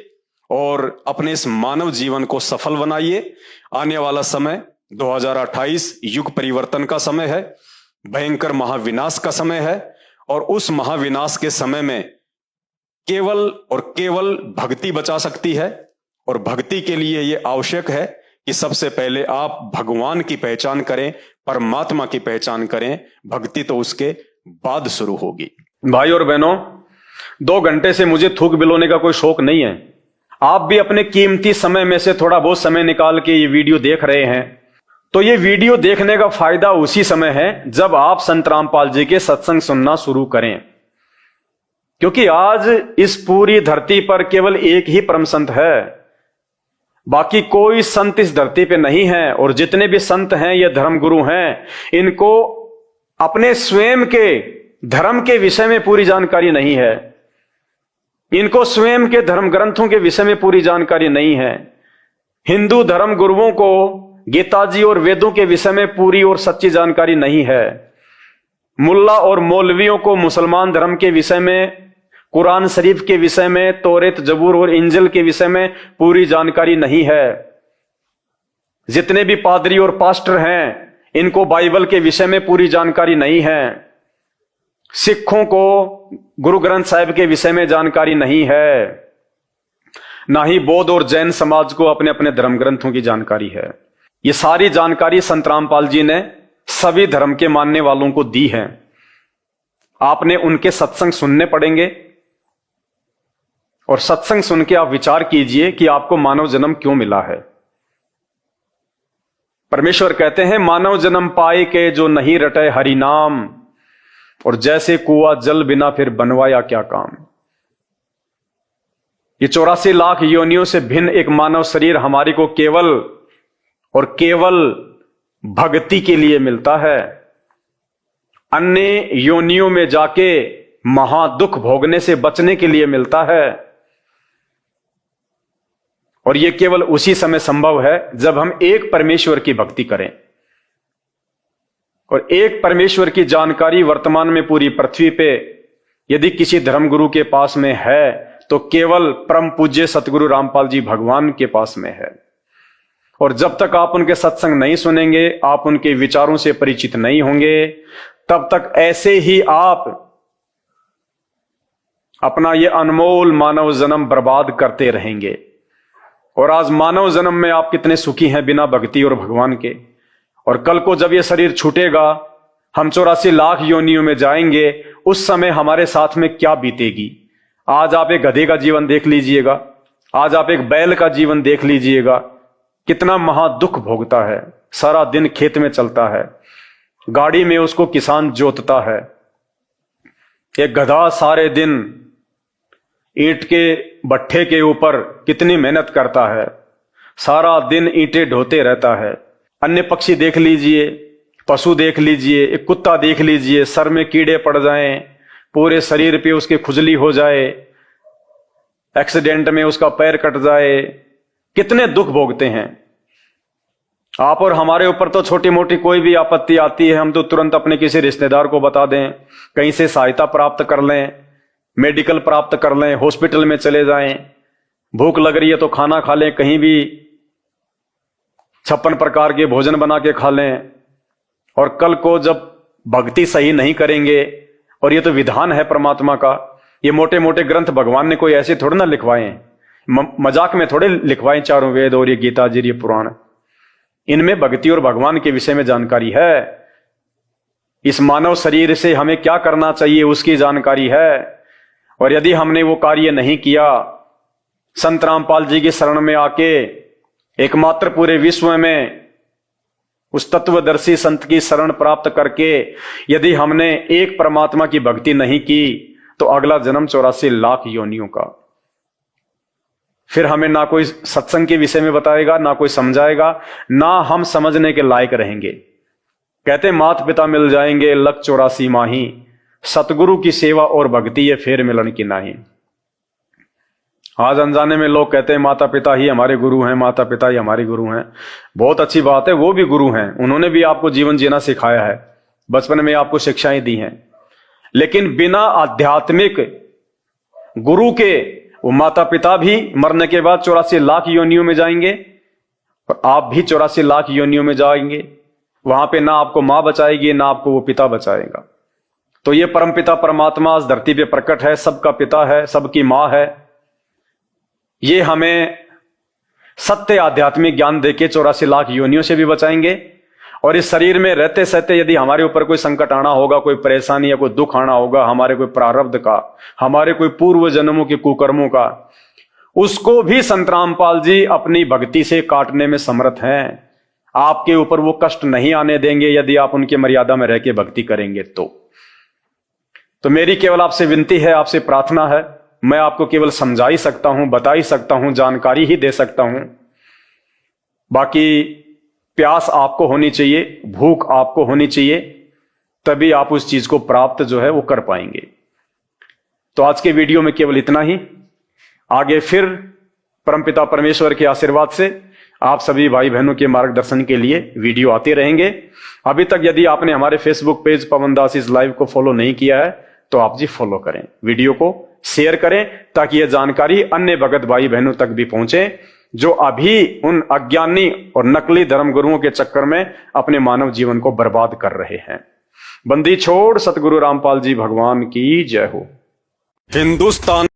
Speaker 1: और अपने इस मानव जीवन को सफल बनाइए। आने वाला समय 2028 युग परिवर्तन का समय है, भयंकर महाविनाश का समय है और उस महाविनाश के समय में केवल और केवल भक्ति बचा सकती है। और भक्ति के लिए यह आवश्यक है कि सबसे पहले आप भगवान की पहचान करें, परमात्मा की पहचान करें। भक्ति तो उसके बाद शुरू होगी। भाई और बहनों, 2 घंटे से मुझे थूक बिलोने का कोई शौक नहीं है। आप भी अपने कीमती समय में से थोड़ा बहुत समय निकाल के ये वीडियो देख रहे हैं, तो ये वीडियो देखने का फायदा उसी समय है जब आप संत रामपाल जी के सत्संग सुनना शुरू करें। क्योंकि आज इस पूरी धरती पर केवल एक ही परम संत है, बाकी कोई संत इस धरती पे नहीं है। और जितने भी संत हैं ये धर्म गुरु हैं, इनको अपने स्वयं के धर्म के विषय में पूरी जानकारी नहीं है, इनको स्वयं के धर्म ग्रंथों के विषय में पूरी जानकारी नहीं है। हिंदू धर्म गुरुओं को गीता जी और वेदों के विषय में पूरी और सच्ची जानकारी नहीं है। मुल्ला और मौलवियों को मुसलमान धर्म के विषय में, कुरान शरीफ के विषय में, तौरेत जबूर और इंजिल के विषय में पूरी जानकारी नहीं है। जितने भी पादरी और पास्टर हैं, इनको बाइबल के विषय में पूरी जानकारी नहीं है। सिखों को गुरु ग्रंथ साहिब के विषय में जानकारी नहीं है, ना ही बौद्ध और जैन समाज को अपने अपने धर्म ग्रंथों की जानकारी है। ये सारी जानकारी संत रामपाल जी ने सभी धर्म के मानने वालों को दी है। आपने उनके सत्संग सुनने पड़ेंगे और सत्संग सुन के आप विचार कीजिए कि आपको मानव जन्म क्यों मिला है। परमेश्वर कहते हैं, मानव जन्म पाए के जो नहीं रटे हरि नाम, और जैसे कुआं जल बिना फिर बनवाया क्या काम। ये 84 लाख योनियों से भिन्न एक मानव शरीर हमारी को केवल और केवल भक्ति के लिए मिलता है। अन्य योनियों में जाके महादुख भोगने से बचने के लिए मिलता है। और यह केवल उसी समय संभव है जब हम एक परमेश्वर की भक्ति करें। और एक परमेश्वर की जानकारी वर्तमान में पूरी पृथ्वी पे यदि किसी धर्मगुरु के पास में है तो केवल परम पूज्य सतगुरु रामपाल जी भगवान के पास में है। और जब तक आप उनके सत्संग नहीं सुनेंगे, आप उनके विचारों से परिचित नहीं होंगे, तब तक ऐसे ही आप अपना ये अनमोल मानव जन्म बर्बाद करते रहेंगे। और आज मानव जन्म में आप कितने सुखी हैं बिना भक्ति और भगवान के। और कल को जब ये शरीर छूटेगा, हम 84 लाख योनियों में जाएंगे, उस समय हमारे साथ में क्या बीतेगी। आज आप एक गधे का जीवन देख लीजिएगा, आज आप एक बैल का जीवन देख लीजिएगा, कितना महादुख भोगता है। सारा दिन खेत में चलता है, गाड़ी में उसको किसान जोतता है। एक गधा सारे दिन ईंट के भट्ठे के ऊपर कितनी मेहनत करता है, सारा दिन ईंटें ढोते रहता है। अन्य पक्षी देख लीजिए, पशु देख लीजिए, एक कुत्ता देख लीजिए, सर में कीड़े पड़ जाएं, पूरे शरीर पे उसके खुजली हो जाए, एक्सीडेंट में उसका पैर कट जाए, कितने दुख भोगते हैं। आप और हमारे ऊपर तो छोटी मोटी कोई भी आपत्ति आती है, हम तो तुरंत अपने किसी रिश्तेदार को बता दें, कहीं से सहायता प्राप्त कर लें, मेडिकल प्राप्त कर लें, हॉस्पिटल में चले जाएं। भूख लग रही है तो खाना खा लें, कहीं भी 56 प्रकार के भोजन बना के खा लें। और कल को जब भक्ति सही नहीं करेंगे, और ये तो विधान है परमात्मा का, ये मोटे मोटे ग्रंथ भगवान ने कोई ऐसे थोड़े ना लिखवाए, मजाक में थोड़े लिखवाए। चारों वेद और ये गीता जी, ये पुराण, इनमें भक्ति और भगवान के विषय में जानकारी है। इस मानव शरीर से हमें क्या करना चाहिए उसकी जानकारी है। और यदि हमने वो कार्य नहीं किया, संत रामपाल जी की शरण में आके एकमात्र पूरे विश्व में उस तत्वदर्शी संत की शरण प्राप्त करके यदि हमने एक परमात्मा की भक्ति नहीं की, तो अगला जन्म 84 लाख योनियों का। फिर हमें ना कोई सत्संग के विषय में बताएगा, ना कोई समझाएगा, ना हम समझने के लायक रहेंगे। कहते मात पिता मिल जाएंगे लख 84 माही, सतगुरु की सेवा और भक्ति ये फेर मिलन की नाही। आज अनजाने में लोग कहते हैं माता पिता ही हमारे गुरु हैं, माता पिता ही हमारे गुरु हैं। बहुत अच्छी बात है, वो भी गुरु हैं, उन्होंने भी आपको जीवन जीना सिखाया है, बचपन में आपको शिक्षाएं दी हैं। लेकिन बिना आध्यात्मिक गुरु के वो माता पिता भी मरने के बाद 84 लाख योनियों में जाएंगे और आप भी 84 लाख योनियों में जाएंगे। वहां पे ना आपको मां बचाएगी, ना आपको वो पिता बचाएगा। तो ये परमपिता परमात्मा इस धरती पे प्रकट है, सबका पिता है, सबकी मां है। ये हमें सत्य आध्यात्मिक ज्ञान देके 84 लाख योनियों से भी बचाएंगे। और इस शरीर में रहते सहते यदि हमारे ऊपर कोई संकट आना होगा, कोई परेशानी या कोई दुख आना होगा, हमारे कोई प्रारब्ध का, हमारे कोई पूर्व जन्मों के कुकर्मों का, उसको भी संत रामपाल जी अपनी भक्ति से काटने में समर्थ हैं। आपके ऊपर वो कष्ट नहीं आने देंगे यदि आप उनके मर्यादा में रह के भक्ति करेंगे। तो मेरी केवल आपसे विनती है, आपसे प्रार्थना है, मैं आपको केवल समझा ही सकता हूं, बता ही सकता हूं, जानकारी ही दे सकता हूं। बाकी प्यास आपको होनी चाहिए, भूख आपको होनी चाहिए, तभी आप उस चीज को प्राप्त जो है वो कर पाएंगे। तो आज के वीडियो में केवल इतना ही। आगे फिर परमपिता परमेश्वर के आशीर्वाद से आप सभी भाई बहनों के मार्गदर्शन के लिए वीडियो आते रहेंगे। अभी तक यदि आपने हमारे फेसबुक पेज पवन दास इस लाइव को फॉलो नहीं किया है तो आप जी फॉलो करें, वीडियो को शेयर करें, ताकि यह जानकारी अन्य भगत भाई बहनों तक भी पहुंचे जो अभी उन अज्ञानी और नकली धर्म गुरुओं के चक्कर में अपने मानव जीवन को बर्बाद कर रहे हैं। बंदी छोड़ सतगुरु रामपाल जी भगवान की जय हो। हिंदुस्तान